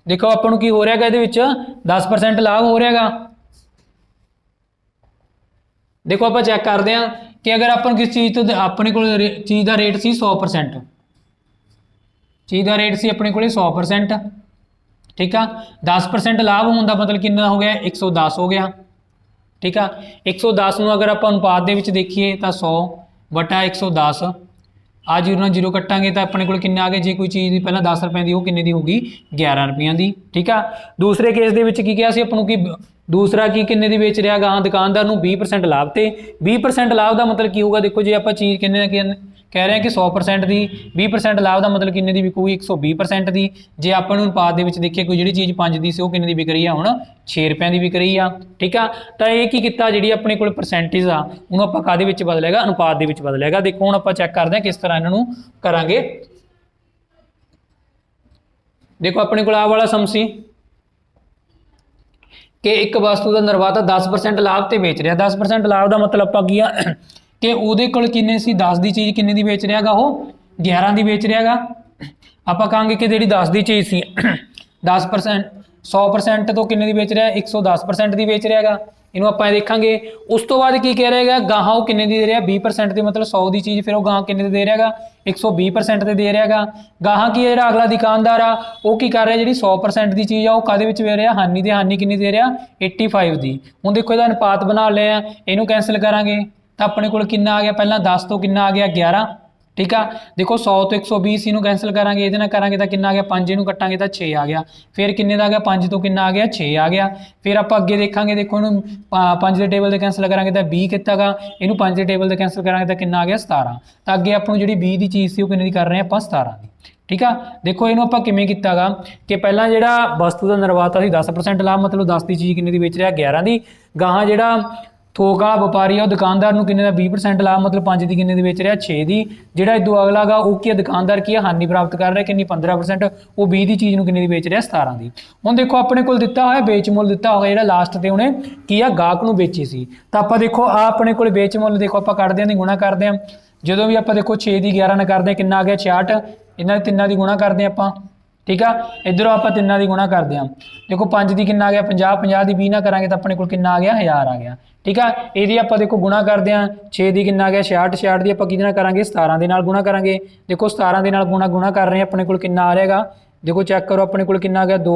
ਦੇਖੋ ਆਪਾਂ ਨੂੰ ਕੀ ਹੋ ਰਿਹਾ ਹੈਗਾ ਇਹਦੇ ਵਿੱਚ 10% ਲਾਭ ਹੋ ਰਿਹਾ ਹੈਗਾ। ਦੇਖੋ ਆਪਾਂ ਚੈੱਕ ਕਰਦੇ ਹਾਂ ਕਿ ਅਗਰ ਆਪਾਂ ਨੂੰ ਕਿਸ ਚੀਜ਼ ਤੋਂ ਆਪਣੇ ਕੋਲ ਚੀਜ਼ ਦਾ ਰੇਟ ਸੀ 100%, ਚੀਜ਼ ਦਾ ਰੇਟ ਸੀ ਆਪਣੇ ਕੋਲੇ 100%, ਠੀਕ ਆ। 10% ਲਾਭ ਹੋਣ ਦਾ ਮਤਲਬ ਕਿੰਨਾ ਹੋ ਗਿਆ 110 ਹੋ ਗਿਆ, ਠੀਕ ਆ। 110 ਨੂੰ ਅਗਰ ਆਪਾਂ ਅਨੁਪਾਤ ਦੇ ਵਿੱਚ ਦੇਖੀਏ ਤਾਂ 100/110 ਆ जीरो ਨਾਲ जीरो ਕੱਟਾਂਗੇ ਤਾਂ ਆਪਣੇ ਕੋਲ ਕਿੰਨਾ ਆ ਗਿਆ, ਜੇ ਕੋਈ ਚੀਜ਼ ਦੀ ਪਹਿਲਾਂ 10 ਰੁਪਏ ਦੀ ਉਹ ਕਿੰਨੇ ਦੀ ਹੋਊਗੀ 11 ਰੁਪਈਆਂ ਦੀ। ਠੀਕ ਆ, ਦੂਸਰੇ ਕੇਸ ਦੇ ਵਿੱਚ ਕੀ ਕਿਹਾ ਸੀ ਆਪਾਂ ਨੂੰ ਕਿ ਦੂਸਰਾ ਕੀ ਕਿੰਨੇ ਦੀ ਵੇਚ ਰਿਹਾ ਗਾ ਦੁਕਾਨਦਾਰ ਨੂੰ 20% ਲਾਭ ਤੇ 20% ਲਾਭ ਦਾ ਮਤਲਬ ਕੀ ਹੋਊਗਾ, ਦੇਖੋ ਜੇ ਆਪਾਂ ਚੀਜ਼ ਕਿੰਨੇ ਨਾ ਕਿੰਨੇ ਕਹਿ ਰਹੇ ਹਾਂ ਕਿ 100% ਦੀ 20% ਲਾਭ ਦਾ ਮਤਲਬ ਕਿੰਨੇ ਦੀ ਵਿਕੂਗੀ 120% ਦੀ। ਜੇ ਆਪਾਂ ਨੂੰ ਅਨੁਪਾਤ ਦੇ ਵਿੱਚ ਦੇਖੀਏ ਕੋਈ ਜਿਹੜੀ ਚੀਜ਼ 5 ਦੀ ਸੀ ਉਹ ਕਿੰਨੇ ਦੀ ਵਿਕ ਰਹੀ ਆ ਹੁਣ 6 ਰੁਪਏ ਦੀ ਵਿਕ ਰਹੀ ਆ। ਠੀਕ ਆ, ਤਾਂ ਇਹ ਕੀ ਕੀਤਾ ਜਿਹੜੀ ਆਪਣੇ ਕੋਲ ਪਰਸੈਂਟੇਜ ਆ ਉਹਨੂੰ ਆਪਾਂ ਕਾਹਦੇ ਵਿੱਚ ਬਦਲੇਗਾ, ਅਨੁਪਾਤ ਦੇ ਵਿੱਚ ਬਦਲੇਗਾ। ਦੇਖੋ ਹੁਣ ਆਪਾਂ ਚੈੱਕ ਕਰਦੇ ਹਾਂ ਕਿਸ ਤਰ੍ਹਾਂ ਇਹਨਾਂ ਨੂੰ ਕਰਾਂਗੇ। ਦੇਖੋ ਆਪਣੇ ਕੋਲ ਆਹ ਵਾਲਾ ਸਮ ਸੀ ਕਿ ਇੱਕ ਵਸਤੂ ਦਾ ਨਿਰਮਾਤਾ 10% ਲਾਭ ਤੇ ਵੇਚ ਰਿਹਾ। 10% ਲਾਭ ਦਾ ਮਤਲਬ ਆਪਾਂ ਕੀ ਆ ਕਿ ਉਹਦੇ ਕੋਲ ਕਿੰਨੇ ਸੀ 10 ਦੀ ਚੀਜ਼ ਕਿੰਨੇ ਦੀ ਵੇਚ ਰਿਹਾ ਗਾ ਉਹ 11 ਦੀ ਵੇਚ ਰਿਹਾ ਗਾ। ਆਪਾਂ ਕਹਾਂਗੇ ਕਿ ਜਿਹੜੀ 10 ਦੀ ਚੀਜ਼ ਸੀ 10% 100% ਤੋਂ ਕਿੰਨੇ ਦੀ ਵੇਚ ਰਿਹਾ 110% ਦੀ ਵੇਚ ਰਿਹਾ ਗਾ। ਇਹਨੂੰ ਆਪਾਂ ਦੇਖਾਂਗੇ। ਉਸ ਤੋਂ ਬਾਅਦ ਕੀ ਕਹਿ ਰਿਹਾ ਗਾਹਾਂ ਉਹ ਕਿੰਨੇ ਦੀ ਦੇ ਰਿਹਾ 20% ਦੀ, ਮਤਲਬ 100 ਦੀ ਚੀਜ਼ ਫਿਰ ਉਹ ਗਾਹਾਂ ਕਿੰਨੇ ਦੀ ਦੇ ਰਿਹਾ ਗਾ 120% ਤੇ ਦੇ ਰਿਹਾ ਗਾ। ਗਾਹਾਂ ਕੀ ਜਿਹੜਾ ਅਗਲਾ ਦੁਕਾਨਦਾਰ ਆ ਉਹ ਕੀ ਕਰ ਰਿਹਾ ਜਿਹੜੀ 100% ਦੀ ਚੀਜ਼ ਆ ਉਹ ਕਾਹਦੇ ਵਿੱਚ ਦੇ ਰਿਹਾ ਹਾਨੀ ਦੇ, ਹਾਨੀ ਕਿੰਨੀ ਦੇ ਰਿਹਾ 85 ਦੀ। ਹੁਣ ਦੇਖੋ ਇਹਦਾ ਅਨੁਪਾਤ ਬਣਾ ਲਿਆ, ਇਹਨੂੰ ਕੈਂਸਲ ਕਰਾਂਗੇ ਤਾਂ ਆਪਣੇ ਕੋਲ ਕਿੰਨਾ ਆ ਗਿਆ, ਪਹਿਲਾਂ 10 ਤੋਂ ਕਿੰਨਾ ਆ ਗਿਆ 11। ਠੀਕ ਆ, ਦੇਖੋ 100 ਤੋਂ 120 ਇਹਨੂੰ ਕੈਂਸਲ ਕਰਾਂਗੇ, ਇਹਦੇ ਨਾਲ ਕਰਾਂਗੇ ਤਾਂ ਕਿੰਨਾ ਆ ਗਿਆ 5, ਇਹਨੂੰ ਕੱਟਾਂਗੇ ਤਾਂ 6 ਆ ਗਿਆ। ਫਿਰ ਕਿੰਨੇ ਦਾ ਆ ਗਿਆ 5 ਤੋਂ ਕਿੰਨਾ ਆ ਗਿਆ 6 ਆ ਗਿਆ। ਫਿਰ ਆਪਾਂ ਅੱਗੇ ਦੇਖਾਂਗੇ, ਦੇਖੋ ਇਹਨੂੰ 5 ਦੇ ਟੇਬਲ 'ਤੇ ਕੈਂਸਲ ਕਰਾਂਗੇ ਤਾਂ 20 ਕੀਤਾ ਗਾ, ਇਹਨੂੰ 5 ਦੇ ਟੇਬਲ 'ਤੇ ਕੈਂਸਲ ਕਰਾਂਗੇ ਤਾਂ ਕਿੰਨਾ ਆ ਗਿਆ 17। ਤਾਂ ਅੱਗੇ ਆਪਾਂ ਨੂੰ ਜਿਹੜੀ 20 ਦੀ ਚੀਜ਼ ਸੀ ਉਹ ਕਿੰਨੇ ਦੀ ਕਰ ਰਹੇ ਆਪਾਂ 17 ਦੀ। ਠੀਕ ਆ, ਦੇਖੋ ਇਹਨੂੰ ਆਪਾਂ ਕਿਵੇਂ ਕੀਤਾ ਗਾ ਕਿ ਪਹਿਲਾਂ ਜਿਹੜਾ ਵਸਤੂ ਦਾ ਨਿਰਮਾਤਾ ਸੀ 10% ਲਾਭ, ਮਤਲਬ 10 ਦੀ ਚੀਜ਼ ਕਿੰਨੇ ਦੀ ਵੇਚ ਰਿਹਾ 11 ਦੀ। ਗਾਹਾਂ ਜਿਹੜਾ ਥੋਕ ਵਾਲਾ ਵਪਾਰੀ ਆ ਉਹ ਦੁਕਾਨਦਾਰ ਨੂੰ ਕਿੰਨੇ ਦਾ 20% ਲਾਭ, ਮਤਲਬ 5 ਦੀ ਕਿੰਨੇ ਦੀ ਵੇਚ ਰਿਹਾ 6 ਦੀ। ਜਿਹੜਾ ਇਦੋਂ ਅਗਲਾ ਗਾ ਉਹ ਕੀ ਦੁਕਾਨਦਾਰ ਕੀ ਹਾਨੀ ਪ੍ਰਾਪਤ ਕਰ ਰਿਹਾ ਕਿੰਨੀ 15%, ਉਹ 20 ਦੀ ਚੀਜ਼ ਨੂੰ ਕਿੰਨੇ ਦੀ ਵੇਚ ਰਿਹਾ 17 ਦੀ। ਹੁਣ ਦੇਖੋ ਆਪਣੇ ਕੋਲ ਦਿੱਤਾ ਹੋਇਆ ਵੇਚ ਮੁੱਲ ਦਿੱਤਾ ਹੋਇਆ ਜਿਹੜਾ ਲਾਸਟ ਤੇ ਉਹਨੇ ਕੀ ਆ ਗਾਹਕ ਨੂੰ ਵੇਚੀ ਸੀ। ਤਾਂ ਆਪਾਂ ਦੇਖੋ ਆ ਆਪਣੇ ਕੋਲ ਵੇਚ ਮੁੱਲ ਦੇਖੋ ਆਪਾਂ ਕੱਢਦੇ ਆਂ ਦੀ ਗੁਣਾ ਕਰਦੇ ਆਂ। ਜਦੋਂ ਵੀ ਆਪਾਂ ਦੇਖੋ 6 ਦੀ 11 ਨਾਲ ਕਰਦੇ ਕਿੰਨਾ ਆ ਗਿਆ 66, ਇਹਨਾਂ ਦੇ ਤਿੰਨਾਂ ਦੀ ਗੁਣਾ ਕਰਦੇ ਆਪਾਂ। ਠੀਕ ਆ, ਇੱਧਰੋਂ ਆਪਾਂ ਤਿੰਨਾਂ ਦੀ ਗੁਣਾ ਕਰਦੇ ਆਂ। ਦੇਖੋ 5 ਦੀ ਕਿੰਨਾ ਆ ਗਿਆ 50, 50 ਦੀ 20 ਨਾਲ ਕਰਾਂਗੇ ਤਾਂ ਆਪਣੇ ਕੋਲ ਕਿੰਨਾ ਆ ਗਿਆ 1000 ਆ ਗਿਆ। ਠੀਕ ਆ, ਇਹਦੀ ਆਪਾਂ ਦੇਖੋ ਗੁਣਾ ਕਰਦੇ ਆਂ 6 ਦੀ ਕਿੰਨਾ ਆ ਗਿਆ 66, 66 ਦੀ ਆਪਾਂ ਕਿਹਦੇ ਨਾਲ ਕਰਾਂਗੇ 17 ਦੇ ਨਾਲ ਗੁਣਾ ਕਰਾਂਗੇ। ਦੇਖੋ 17 ਦੇ ਨਾਲ ਗੁਣਾ ਕਰ ਰਹੇ ਆਪਣੇ ਕੋਲ ਕਿੰਨਾ ਆ ਰਿਹਾਗਾ, ਦੇਖੋ ਚੈੱਕ ਕਰੋ ਆਪਣੇ ਕੋਲ ਕਿੰਨਾ ਆ ਗਿਆ 2,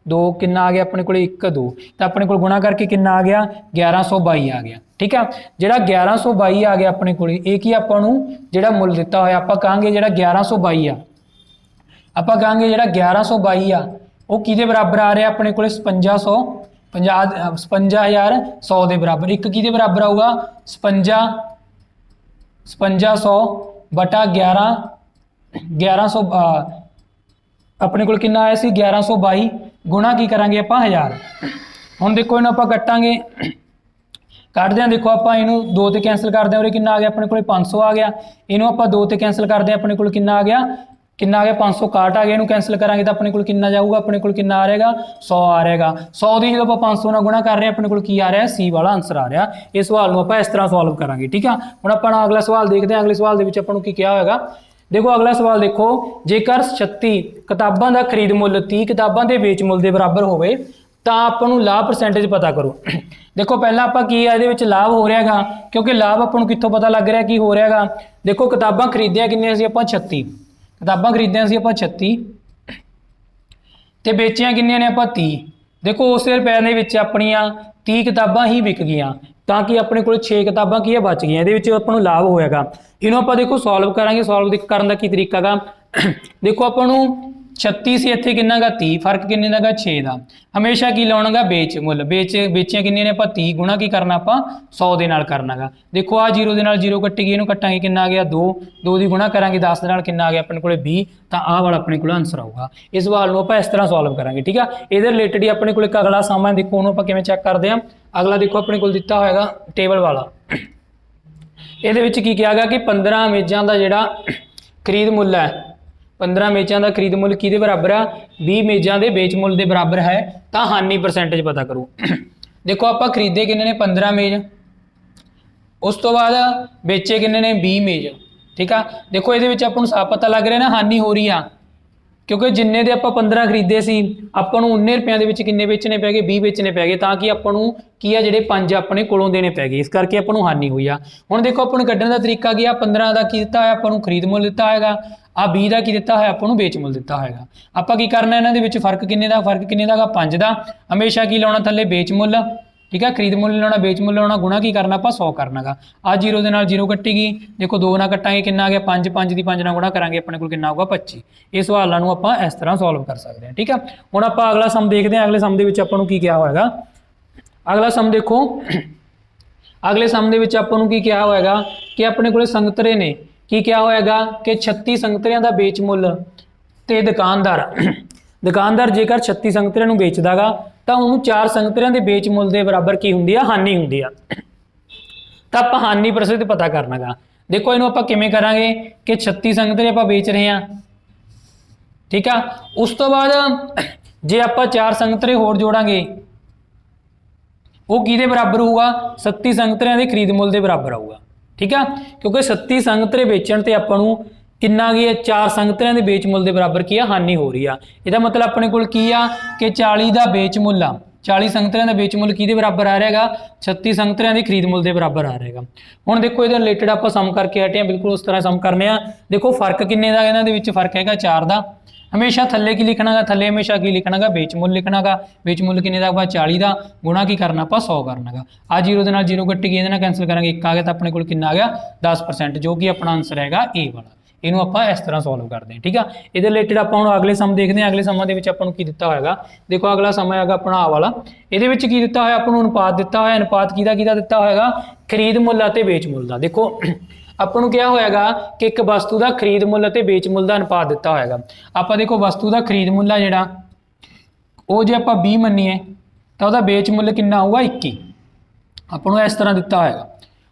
2 ਕਿੰਨਾ ਆ ਗਿਆ ਆਪਣੇ ਕੋਲ 1, 2, ਤਾਂ ਆਪਣੇ ਕੋਲ ਗੁਣਾ ਕਰਕੇ ਕਿੰਨਾ ਆ ਗਿਆ 1122 ਆ ਗਿਆ। ਠੀਕ ਆ, ਜਿਹੜਾ 1122 ਆ ਗਿਆ ਆਪਣੇ ਕੋਲ ਇਹ ਕੀ ਆਪਾਂ ਨੂੰ ਜਿਹੜਾ ਮੁੱਲ ਦਿੱਤਾ ਹੋਇਆ ਆਪਾਂ ਕਹਾਂਗੇ ਜਿਹੜਾ 1122 ਆ, ਆਪਾਂ ਕਹਾਂਗੇ ਜਿਹੜਾ 1122 ਆ ਉਹ ਕਿਹਦੇ ਬਰਾਬਰ ਆ ਰਿਹਾ ਆਪਣੇ ਕੋਲ 55100 ਦੇ ਬਰਾਬਰ। ਇੱਕ ਕਿਹਦੇ ਬਰਾਬਰ ਆਊਗਾ 5500 ਬਟਾ 1100 ਆਪਣੇ ਕੋਲ ਕਿੰਨਾ ਆਇਆ ਸੀ 1122 ਗੁਣਾ ਕੀ ਕਰਾਂਗੇ ਆਪਾਂ 1000। ਹੁਣ ਦੇਖੋ ਇਹਨੂੰ ਆਪਾਂ ਕੱਟਾਂਗੇ, ਕੱਢਦੇ ਆਂ। ਦੇਖੋ ਆਪਾਂ ਇਹਨੂੰ 2 ਤੇ ਕੈਂਸਲ ਕਰਦੇ ਆਂ, ਉਰੇ ਕਿੰਨਾ ਆ ਗਿਆ ਆਪਣੇ ਕੋਲ 500 ਆ ਗਿਆ। ਇਹਨੂੰ ਆਪਾਂ 2 ਤੇ ਕੈਂਸਲ ਕਰਦੇ ਆਂ, ਆਪਣੇ ਕੋਲ ਕਿੰਨਾ ਆ ਗਿਆ 561 ਆ ਗਿਆ। ਇਹਨੂੰ ਕੈਂਸਲ ਕਰਾਂਗੇ ਤਾਂ ਆਪਣੇ ਕੋਲ ਕਿੰਨਾ ਜਾਊਗਾ, ਆਪਣੇ ਕੋਲ ਕਿੰਨਾ ਆ ਰਹੇਗਾ 100 ਆ ਰਹੇਗਾ। 100 ਦੀ ਜਦੋਂ ਆਪਾਂ 500 ਨਾਲ ਗੁਣਾ ਕਰ ਰਹੇ ਹਾਂ ਆਪਣੇ ਕੋਲ ਕੀ ਆ ਰਿਹਾ C ਵਾਲਾ ਆਨਸਰ ਆ ਰਿਹਾ। ਇਸ ਸਵਾਲ ਨੂੰ ਆਪਾਂ ਇਸ ਤਰ੍ਹਾਂ ਸੋਲਵ ਕਰਾਂਗੇ। ਠੀਕ ਆ, ਹੁਣ ਆਪਾਂ ਅਗਲਾ ਸਵਾਲ ਦੇਖਦੇ ਹਾਂ। ਅਗਲੇ ਸਵਾਲ ਦੇ ਵਿੱਚ ਆਪਾਂ ਨੂੰ ਕੀ ਕਿਹਾ ਹੋਏਗਾ, ਦੇਖੋ ਅਗਲਾ ਸਵਾਲ ਦੇਖੋ, ਜੇਕਰ 36 ਕਿਤਾਬਾਂ ਦਾ ਖਰੀਦ ਮੁੱਲ 30 ਕਿਤਾਬਾਂ ਦੇ ਵੇਚ ਮੁੱਲ ਦੇ ਬਰਾਬਰ ਹੋਵੇ ਤਾਂ ਆਪਾਂ ਨੂੰ ਲਾਭ ਪਰਸੈਂਟੇਜ ਪਤਾ ਕਰੋ। ਦੇਖੋ ਪਹਿਲਾਂ ਆਪਾਂ ਕੀ ਆ ਇਹਦੇ ਵਿੱਚ ਲਾਭ ਹੋ ਰਿਹਾਗਾ, ਕਿਉਂਕਿ ਲਾਭ ਆਪਾਂ ਨੂੰ ਕਿੱਥੋਂ ਪਤਾ ਲੱਗ ਰਿਹਾ ਕੀ ਹੋ ਰਿਹਾਗਾ। ਦੇਖੋ ਕਿਤਾਬਾਂ ਖਰੀਦੀਆਂ ਕਿੰਨੀਆਂ ਸੀ ਆਪਾਂ 36 ਕਿਤਾਬਾਂ ਖਰੀਦੀਆਂ ਸੀ ਆਪਾਂ 36 ਤੇ ਵੇਚੀਆਂ ਕਿੰਨੀਆਂ ਨੇ ਆਪਾਂ 30। ਦੇਖੋ ਉਸੇ ਰੁਪਏ ਦੇ ਵਿੱਚ ਆਪਣੀਆਂ 30 ਕਿਤਾਬਾਂ ਹੀ ਵਿਕ ਗਈਆਂ ਤਾਂ ਕਿ ਆਪਣੇ ਕੋਲ 6 ਕਿਤਾਬਾਂ ਕੀ ਬਚ ਗਈਆਂ, ਇਹਦੇ ਵਿੱਚ ਆਪਾਂ ਨੂੰ ਲਾਭ ਹੋਏਗਾ। ਇਹਨੂੰ ਆਪਾਂ ਦੇਖੋ ਸੋਲਵ ਕਰਾਂਗੇ। ਸੋਲਵ ਕਰਨ ਦਾ ਕੀ ਤਰੀਕਾ ਗਾ, ਦੇਖੋ ਆਪਾਂ ਨੂੰ 36 ਸੀ ਇੱਥੇ ਕਿੰਨਾ ਗਾ 30, ਫਰਕ ਕਿੰਨੇ ਦਾ ਗਾ 6 ਦਾ। ਹਮੇਸ਼ਾ ਕੀ ਲਾਉਣਾ ਗਾ ਵੇਚ ਮੁੱਲ, ਵੇਚੀਆਂ ਕਿੰਨੀਆਂ ਨੇ ਆਪਾਂ 30 ਗੁਣਾ ਕੀ ਕਰਨਾ ਆਪਾਂ 100 ਦੇ ਨਾਲ ਕਰਨਾ ਗਾ। ਦੇਖੋ ਆ 0 ਦੇ ਨਾਲ 0 ਕੱਟੀ ਗਈ, ਇਹਨੂੰ ਕੱਟਾਂਗੇ ਕਿੰਨਾ ਆ ਗਿਆ 2, 2 ਦੀ ਗੁਣਾ ਕਰਾਂਗੇ 10 ਦੇ ਨਾਲ ਕਿੰਨਾ ਆ ਗਿਆ ਆਪਣੇ ਕੋਲੇ 20, ਤਾਂ ਆਹ ਵਾਲਾ ਆਪਣੇ ਕੋਲ ਆਨਸਰ ਆਊਗਾ। ਇਸ ਸਵਾਲ ਨੂੰ ਆਪਾਂ ਇਸ ਤਰ੍ਹਾਂ ਸੋਲਵ ਕਰਾਂਗੇ। ਠੀਕ ਆ, ਇਹਦੇ ਰਿਲੇਟਡ ਹੀ ਆਪਣੇ ਕੋਲ ਇੱਕ ਅਗਲਾ ਸਮ ਹੈ, ਦੇਖੋ ਉਹਨੂੰ ਆਪਾਂ ਕਿਵੇਂ ਚੈੱਕ ਕਰਦੇ ਹਾਂ। ਅਗਲਾ ਦੇਖੋ ਆਪਣੇ ਕੋਲ ਦਿੱਤਾ ਹੋਏਗਾ ਟੇਬਲ ਵਾਲਾ, ਇਹਦੇ ਵਿੱਚ ਕੀ ਕਿਹਾ ਗਿਆ ਕਿ 15 ਮੇਜ਼ਾਂ ਦਾ ਜਿਹੜਾ ਖਰੀਦ ਮੁੱਲ ਹੈ 15 ਮੇਜ਼ਾਂ ਦਾ ਖਰੀਦ ਮੁੱਲ ਕਿਹਦੇ ਬਰਾਬਰ ਆ 20 ਮੇਜ਼ਾਂ ਦੇ ਵੇਚ ਮੁੱਲ ਦੇ ਬਰਾਬਰ ਹੈ ਤਾਂ ਹਾਨੀ ਪਰਸੈਂਟੇਜ ਪਤਾ ਕਰੋ। ਦੇਖੋ ਆਪਾਂ ਖਰੀਦੇ ਕਿੰਨੇ ਨੇ 15 ਮੇਜ਼, ਉਸ ਤੋਂ ਬਾਅਦ ਵੇਚੇ ਕਿੰਨੇ ਨੇ 20 ਮੇਜ਼। ਠੀਕ ਆ, ਦੇਖੋ ਇਹਦੇ ਵਿੱਚ ਆਪਾਂ ਨੂੰ ਸਾਫ਼ ਪਤਾ ਲੱਗ ਰਿਹਾ ਨਾ ਹਾਨੀ ਹੋ ਰਹੀ ਆ, ਕਿਉਂਕਿ ਜਿੰਨੇ ਦੇ ਆਪਾਂ 15 ਖਰੀਦੇ ਸੀ ਆਪਾਂ ਨੂੰ 19 ਰੁਪਏ ਦੇ ਵਿੱਚ ਕਿੰਨੇ ਵੇਚਣੇ ਪੈ ਗਏ 20 ਵੇਚਣੇ ਪੈ ਗਏ, ਤਾਂ ਕਿ ਆਪਾਂ ਨੂੰ ਕੀ ਆ ਜਿਹੜੇ 5 ਆਪਣੇ ਕੋਲੋਂ ਦੇਣੇ ਪੈ ਗਏ, ਇਸ ਕਰਕੇ ਆਪਾਂ ਨੂੰ ਹਾਨੀ ਹੋਈ ਆ। ਹੁਣ ਦੇਖੋ ਆਪਾਂ ਨੂੰ ਕੱਢਣ ਦਾ ਤਰੀਕਾ ਕੀ ਆ, 15 ਦਾ ਕੀ ਦਿੱਤਾ ਹੋਇਆ ਆਪਾਂ ਨੂੰ ਖਰੀਦ ਮੁੱਲ ਦਿੱਤਾ ਹੋਏਗਾ, ਆ 20 ਦਾ ਕੀ ਦਿੱਤਾ ਹੋਇਆ ਆਪਾਂ ਨੂੰ ਵੇਚ ਮੁੱਲ ਦਿੱਤਾ ਹੋਏਗਾ। ਆਪਾਂ ਕੀ ਕਰਨਾ ਇਹਨਾਂ ਦੇ ਵਿੱਚ ਫਰਕ ਕਿੰਨੇ ਦਾ, ਫਰਕ ਕਿੰਨੇ ਦਾ ਗਾ 5 ਦਾ। ਹਮੇਸ਼ਾ ਕੀ ਲਾਉਣਾ ਥੱਲੇ ਵੇਚ ਮੁੱਲ, ठीक है। खरीद मुल लाना बेच मुल लाना गुणा की करना आप 100 करना गा। आ 0 के नाल 0 कट्टेगी, देखो 2 ना कट्टांगे कितना आ गया 5, 5 की 5 ना गुणा करांगे अपने को कितना होगा 25। इस सवालों को आप इस तरह सॉल्व कर सकते हैं। ठीक है, हुण आप अगला सम देखते हैं। अगले सम के विच आपां नूं की क्या होएगा, अगला सम देखो। अगले सम के विच आपां नूं की क्या होएगा कि अपने कोले संगतरे ने की क्या होएगा कि 36 संगतरियां दा बेच मुल ते दुकानदार जेकर 36 संगतरियां नूं बेचदा गा तो उन्होंने 4 संगतरियां दे बेच मुल के बराबर की हुंदी आ, हानि हुंदी आ। तो आप हानि प्रतिशत पता करना गा। देखो इनू आप किवें करांगे कि 36 संगतरे आप बेच रहे हैं, ठीक है। उस तो बाद जे आप 4 संगतरे होर जोड़ांगे वो किहदे बराबर होगा, 37 संगतरियां दे खरीद मुल के बराबर आऊगा, ठीक है। क्योंकि 37 संगतरे बेचण ते आपां नूं किन्ना की 4 संगतरियां दे बेच मुल के बराबर की हानि हो रही है। इसका मतलब अपने कोल की आ कि 40 का बेच मुल आ, 40 संगतरियां का बेच मुल किहदे बराबर आ रहेगा, 36 संगतरियां की खरीद मुल के बराबर आ रहेगा। हुण देखो इहदे रिलेटेड आप सम करके हटे बिल्कुल उस तरह सम करने आ। देखो फर्क किन्ने दा इहनां दे विच फर्क हैगा 4 का। हमेशा थल्ले की लिखना गा, थल्ले हमेशा की लिखना गा बेच मुल लिखना गा। बेच मुल किन्ने दा 40 का, गुणा की करना आप 100 करना गा। आ 0 के नाल 0 कट्टी गई, इहदे नाल कैंसल करांगे 1 आ गया तो अपने कोल किन्ना आ गया 10%, जो कि अपना आंसर हैगा ए वाला। इनू आप इस तरह सॉल्व करते हैं, ठीक है। ये रिलेटेड आप अगले सम देखते हैं। अगले समा के आपको की दिता होगा, देखो अगला सम है अपना आ वाला। ये की दिता है आपको अनुपात दिता है, अनुपात किहदा दिता होगा, खरीद मुल ते बेच मुल का। देखो आपको क्या होएगा कि एक वस्तु का खरीद मुल ते बेच मुल का अनुपात दिता होगा। आप देखो वस्तु का खरीद मुल है जिहड़ा वो जे आप 20 मनीए तो वह बेच मुल कितना होगा 21, आपको इस तरह दिता होगा।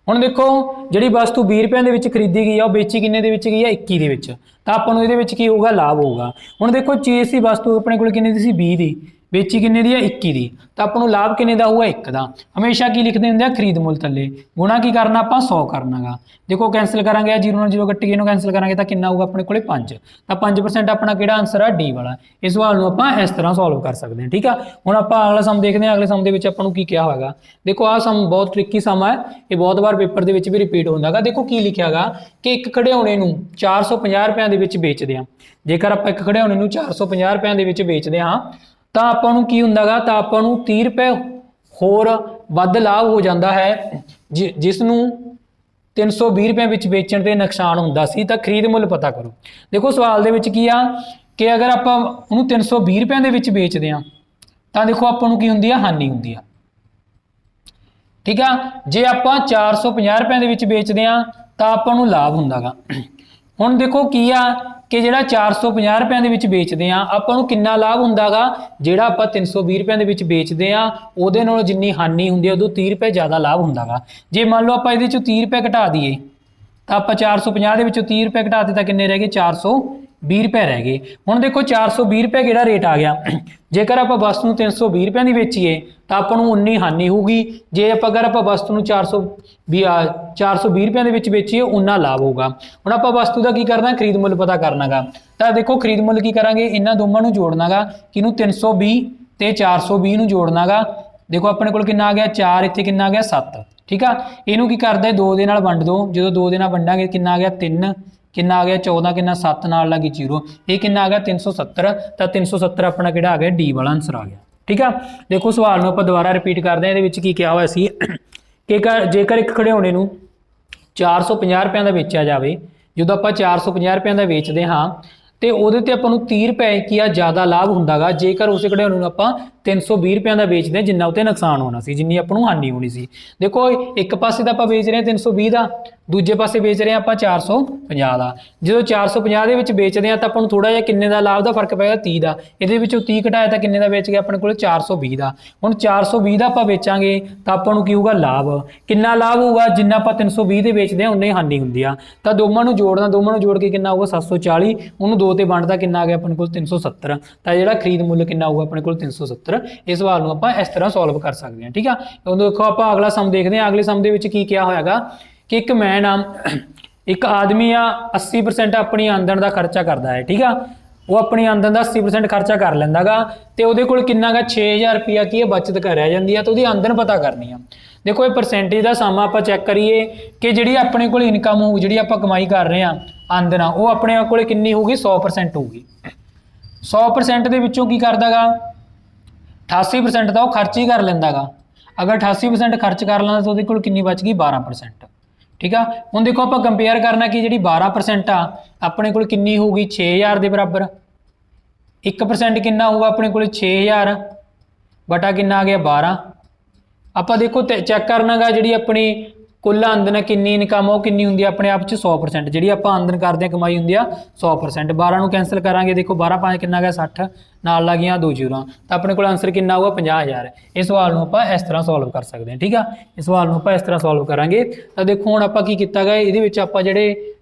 हुण देखो जिहड़ी वस्तु 20 रुपये के खरीदी गई है वो बेची किन्ने दे विच गई है 21 के, तो आपको ये की होगा लाभ होगा। हुण देखो चीज़ सी वस्तु अपने कोल किन्ने दी सी 20 की, बेची किन्ने दी है 21 की, तो आपको लाभ किन्ने दा होगा 1 का। हमेशा की लिखते होंगे खरीद मुल थल्ले गुणा की करना आप 100 करना गा। देखो कैंसल करांगे 0 नाल 0 कट्टी इनू कैंसल करांगे तो कितना होगा अपने कोले 5, तो 5% अपना किहड़ा आंसर है डी वाला। इस सवाल को आप इस तरह सॉल्व कर सकते हैं, ठीक है। हुण आप अगला सम देखते हैं। अगले सम के विच आपां नूं की क्या होगा, देखो आ सम बहुत ट्रिकी सम है, ये बहुत बार पेपर के विच भी रिपीट होंदा गा। देखो की लिखिया गा कि एक खिडौणे नूं 450 रुपये के विच बेचदे हां। जेकर आप एक खिडौणे नूं 450 रुपये के विच बेचदे हां तो आपां नूं की हुंदा गा, तो आपां नूं 30 रुपये होर वध लाभ हो जाता है, जिसनूं 320 रुपये विच बेचण ते नुकसान हुंदा सी। तो खरीद मुल पता करो। देखो सवाल दे विच की आ कि अगर आप उन्होंने 320 रुपये के विच बेचदे हां तो देखो आपां नूं की हुंदी आ हानि हुंदी आ, ठीक है। जे आप 450 रुपये के विच बेचदे हां तो आपां नूं लाभ हुंदा गा। हुण देखो की आ कि जिहड़ा 450 रुपये के विच बेचदे हां आपां नूं किन्ना लाभ हुंदा गा, जिहड़ा आपां 320 रुपये के विच बेचदे हां उहदे नालों जिन्नी हानि हुंदी है उदों 30 रुपये ज़्यादा लाभ हुंदा गा। जे मान लो आपां इहदे चों 30 रुपये घटा दईए तो आप 450 के विचों 30 रुपये घटा दिए तो किन्ने रह गए 420 रुपये रह गए। हुण देखो 420 रुपये किहड़ा रेट आ गया, जेकर आप वस्तु 320 रुपये की बेचीए तो आपको उन्नी हानि होगी, जे अगर आप वस्तु 420 रुपये के विच बेचीए उन्ना लाभ होगा। हुण आप वस्तु का की करना खरीद मुल पता करना गा, तो देखो खरीद मुल की करांगे इन्हां दोवां नूं जोड़ना गा, किनूं 320 ते 420 नूं जोड़ना गा। देखो अपने कोल किन्ना आ गया 4, इत्थे किन्ना आ गया 7, ठीक है। इनू की करदा 2 दे नाल वंड दो, जो 2 दे नाल वंडांगे किन्ना आ गया 3, किन्ना आ गया 14, किन्ना 7 नाल लगी 0, ये किन्ना आ गया 370, तो 370 अपना किहड़ा आ गया डी वाला आंसर आ गया, ठीक है। देखो सवाल नूं आपां दोबारा रिपीट करते हैं। इहदे विच की क्या होया सी कि जेकर एक खिडौणे नूं 450 रुपये का बेचा जाए, जो आप 450 रुपये का बेचते हाँ तो वो अपन 30 रुपये की ज़्यादा लाभ होंगे गा, जेकर उस खिडौणे आप 320 रुपये का बेचते जिन्ना उत्ते नुकसान होना सी, जिन्नी आपको हानि होनी सी। देखो एक पासे तो आप बेच रहे हैं 320 का, दूजे पासे बेच रहे हैं आप 450 का। जो 450 के बेचते हैं तो अपन थोड़ा जिहा किन्ने का लाभ का फर्क पेगा 30 का, ये 30 घटाया तो किन्ने का बेच गया अपने को 420 का। हुण 420 का आप बेचांगे तो आपको की होगा लाभ, किन्ना लाभ होगा जिन्ना आप 320 के बेचते हैं उन्नी हानि होंदी आ। तो दोवां नूं जोड़ना, दोवां नूं जोड़ के किन्ना होगा 740, उन्होंने 2 ते वंडदा किन्ना आ गया अपने को 370, तो जिहड़ा खरीद मुल किन्ना होगा अपने को 370। इस सवाल को आप इस तरह सॉल्व कर सकते हैं, ठीक है। तो देखो आप अगला सम देखते हैं। अगले सम के क्या होगा कि एक मैं नाम एक आदमी आ 80% अपनी आमदन का खर्चा करता है, ठीक है। वो अपनी आमदन का 80% खर्चा कर लेंदा गा, तो वो कोल किन्ना गा 6000 रुपया की बचत कर रह जाती है, तो उसकी आमदन पता करनी है। देखो ये परसेंटेज का सम आप चैक करिए कि जी अपने को इनकम होगी, जी आप कमाई कर रहे हैं आमदन वो अपने को किन्नी होगी 100% होगी। 100% के विचों की करदा गा 88% तो खर्च ही कर लेंदा गा। अगर 88% खर्च कर लेंदा तो ਉਹਦੇ ਕੋਲ ਕਿੰਨੀ ਬਚ ਗਈ 12%। ठीक है, ਹੁਣ देखो ਆਪਾਂ कंपेयर करना कि ਜਿਹੜੀ 12% आ ਆਪਣੇ ਕੋਲ ਕਿੰਨੀ ਹੋਊਗੀ 6000 ਦੇ ਬਰਾਬਰ। 1% ਕਿੰਨਾ ਹੋਊਗਾ ਆਪਣੇ ਕੋਲ 6000 ਬਟਾ ਕਿੰਨਾ ਆ ਗਿਆ 12। ਆਪਾਂ ਦੇਖੋ ਚੈੱਕ ਕਰਨਾਗਾ ਜਿਹੜੀ ਆਪਣੀ ਕੁੱਲ ਆਮਦਨ ਹੈ ਕਿੰਨੀ ਇਨਕਮ ਉਹ ਕਿੰਨੀ ਹੁੰਦੀ ਹੈ ਆਪਣੇ ਆਪ 'ਚ 100%। ਜਿਹੜੀ ਆਪਾਂ ਆਮਦਨ ਕਰਦੇ ਹਾਂ ਕਮਾਈ ਹੁੰਦੀ ਆ 100%। 12 ਨੂੰ ਕੈਂਸਲ ਕਰਾਂਗੇ, ਦੇਖੋ 12 5 ਕਿੰਨਾ ਗਿਆ 60 ਨਾਲ ਲੱਗ ਗਈਆਂ 2 ਜ਼ੀਰੋ ਤਾਂ ਆਪਣੇ ਕੋਲ ਆਨਸਰ ਕਿੰਨਾ ਆਊਗਾ 50000। ਇਹ ਸਵਾਲ ਨੂੰ ਆਪਾਂ ਇਸ ਤਰ੍ਹਾਂ ਸੋਲਵ ਕਰ ਸਕਦੇ ਹਾਂ। ਠੀਕ ਆ, ਇਸ ਸਵਾਲ ਨੂੰ ਆਪਾਂ ਇਸ ਤਰ੍ਹਾਂ ਸੋਲਵ ਕਰਾਂਗੇ। ਤਾਂ ਦੇਖੋ ਹੁਣ ਆਪਾਂ ਕੀ ਕੀਤਾ ਗਾ, ਇਹਦੇ ਵਿੱਚ ਆਪਾਂ ਜਿਹੜੇ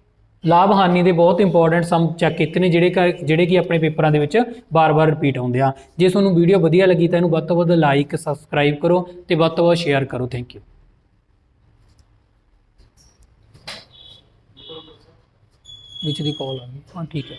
ਲਾਭ ਹਾਨੀ ਦੇ ਬਹੁਤ ਇੰਪੋਰਟੈਂਟ ਸਮ ਚੈੱਕ ਕੀਤੇ ਨੇ ਜਿਹੜੇ ਕਿ ਆਪਣੇ ਪੇਪਰਾਂ ਦੇ ਵਿੱਚ ਬਾਰ-ਬਾਰ ਰਿਪੀਟ ਹੁੰਦੇ ਆ। ਜੇ ਤੁਹਾਨੂੰ ਵੀਡੀਓ ਵਧੀਆ ਲੱਗੀ ਤਾਂ ਇਹਨੂੰ ਵੱਧ ਤੋਂ ਵੱਧ ਲਾਈਕ ਸਬਸਕ੍ਰਾਈਬ ਕਰੋ ਤੇ ਵੱਧ ਤੋਂ ਵੱਧ ਸ਼ੇਅਰ ਕਰੋ। Thank you. ਵਿੱਚ ਦੀ ਕਾਲ ਆ ਗਈ। ਹਾਂ ਠੀਕ ਹੈ।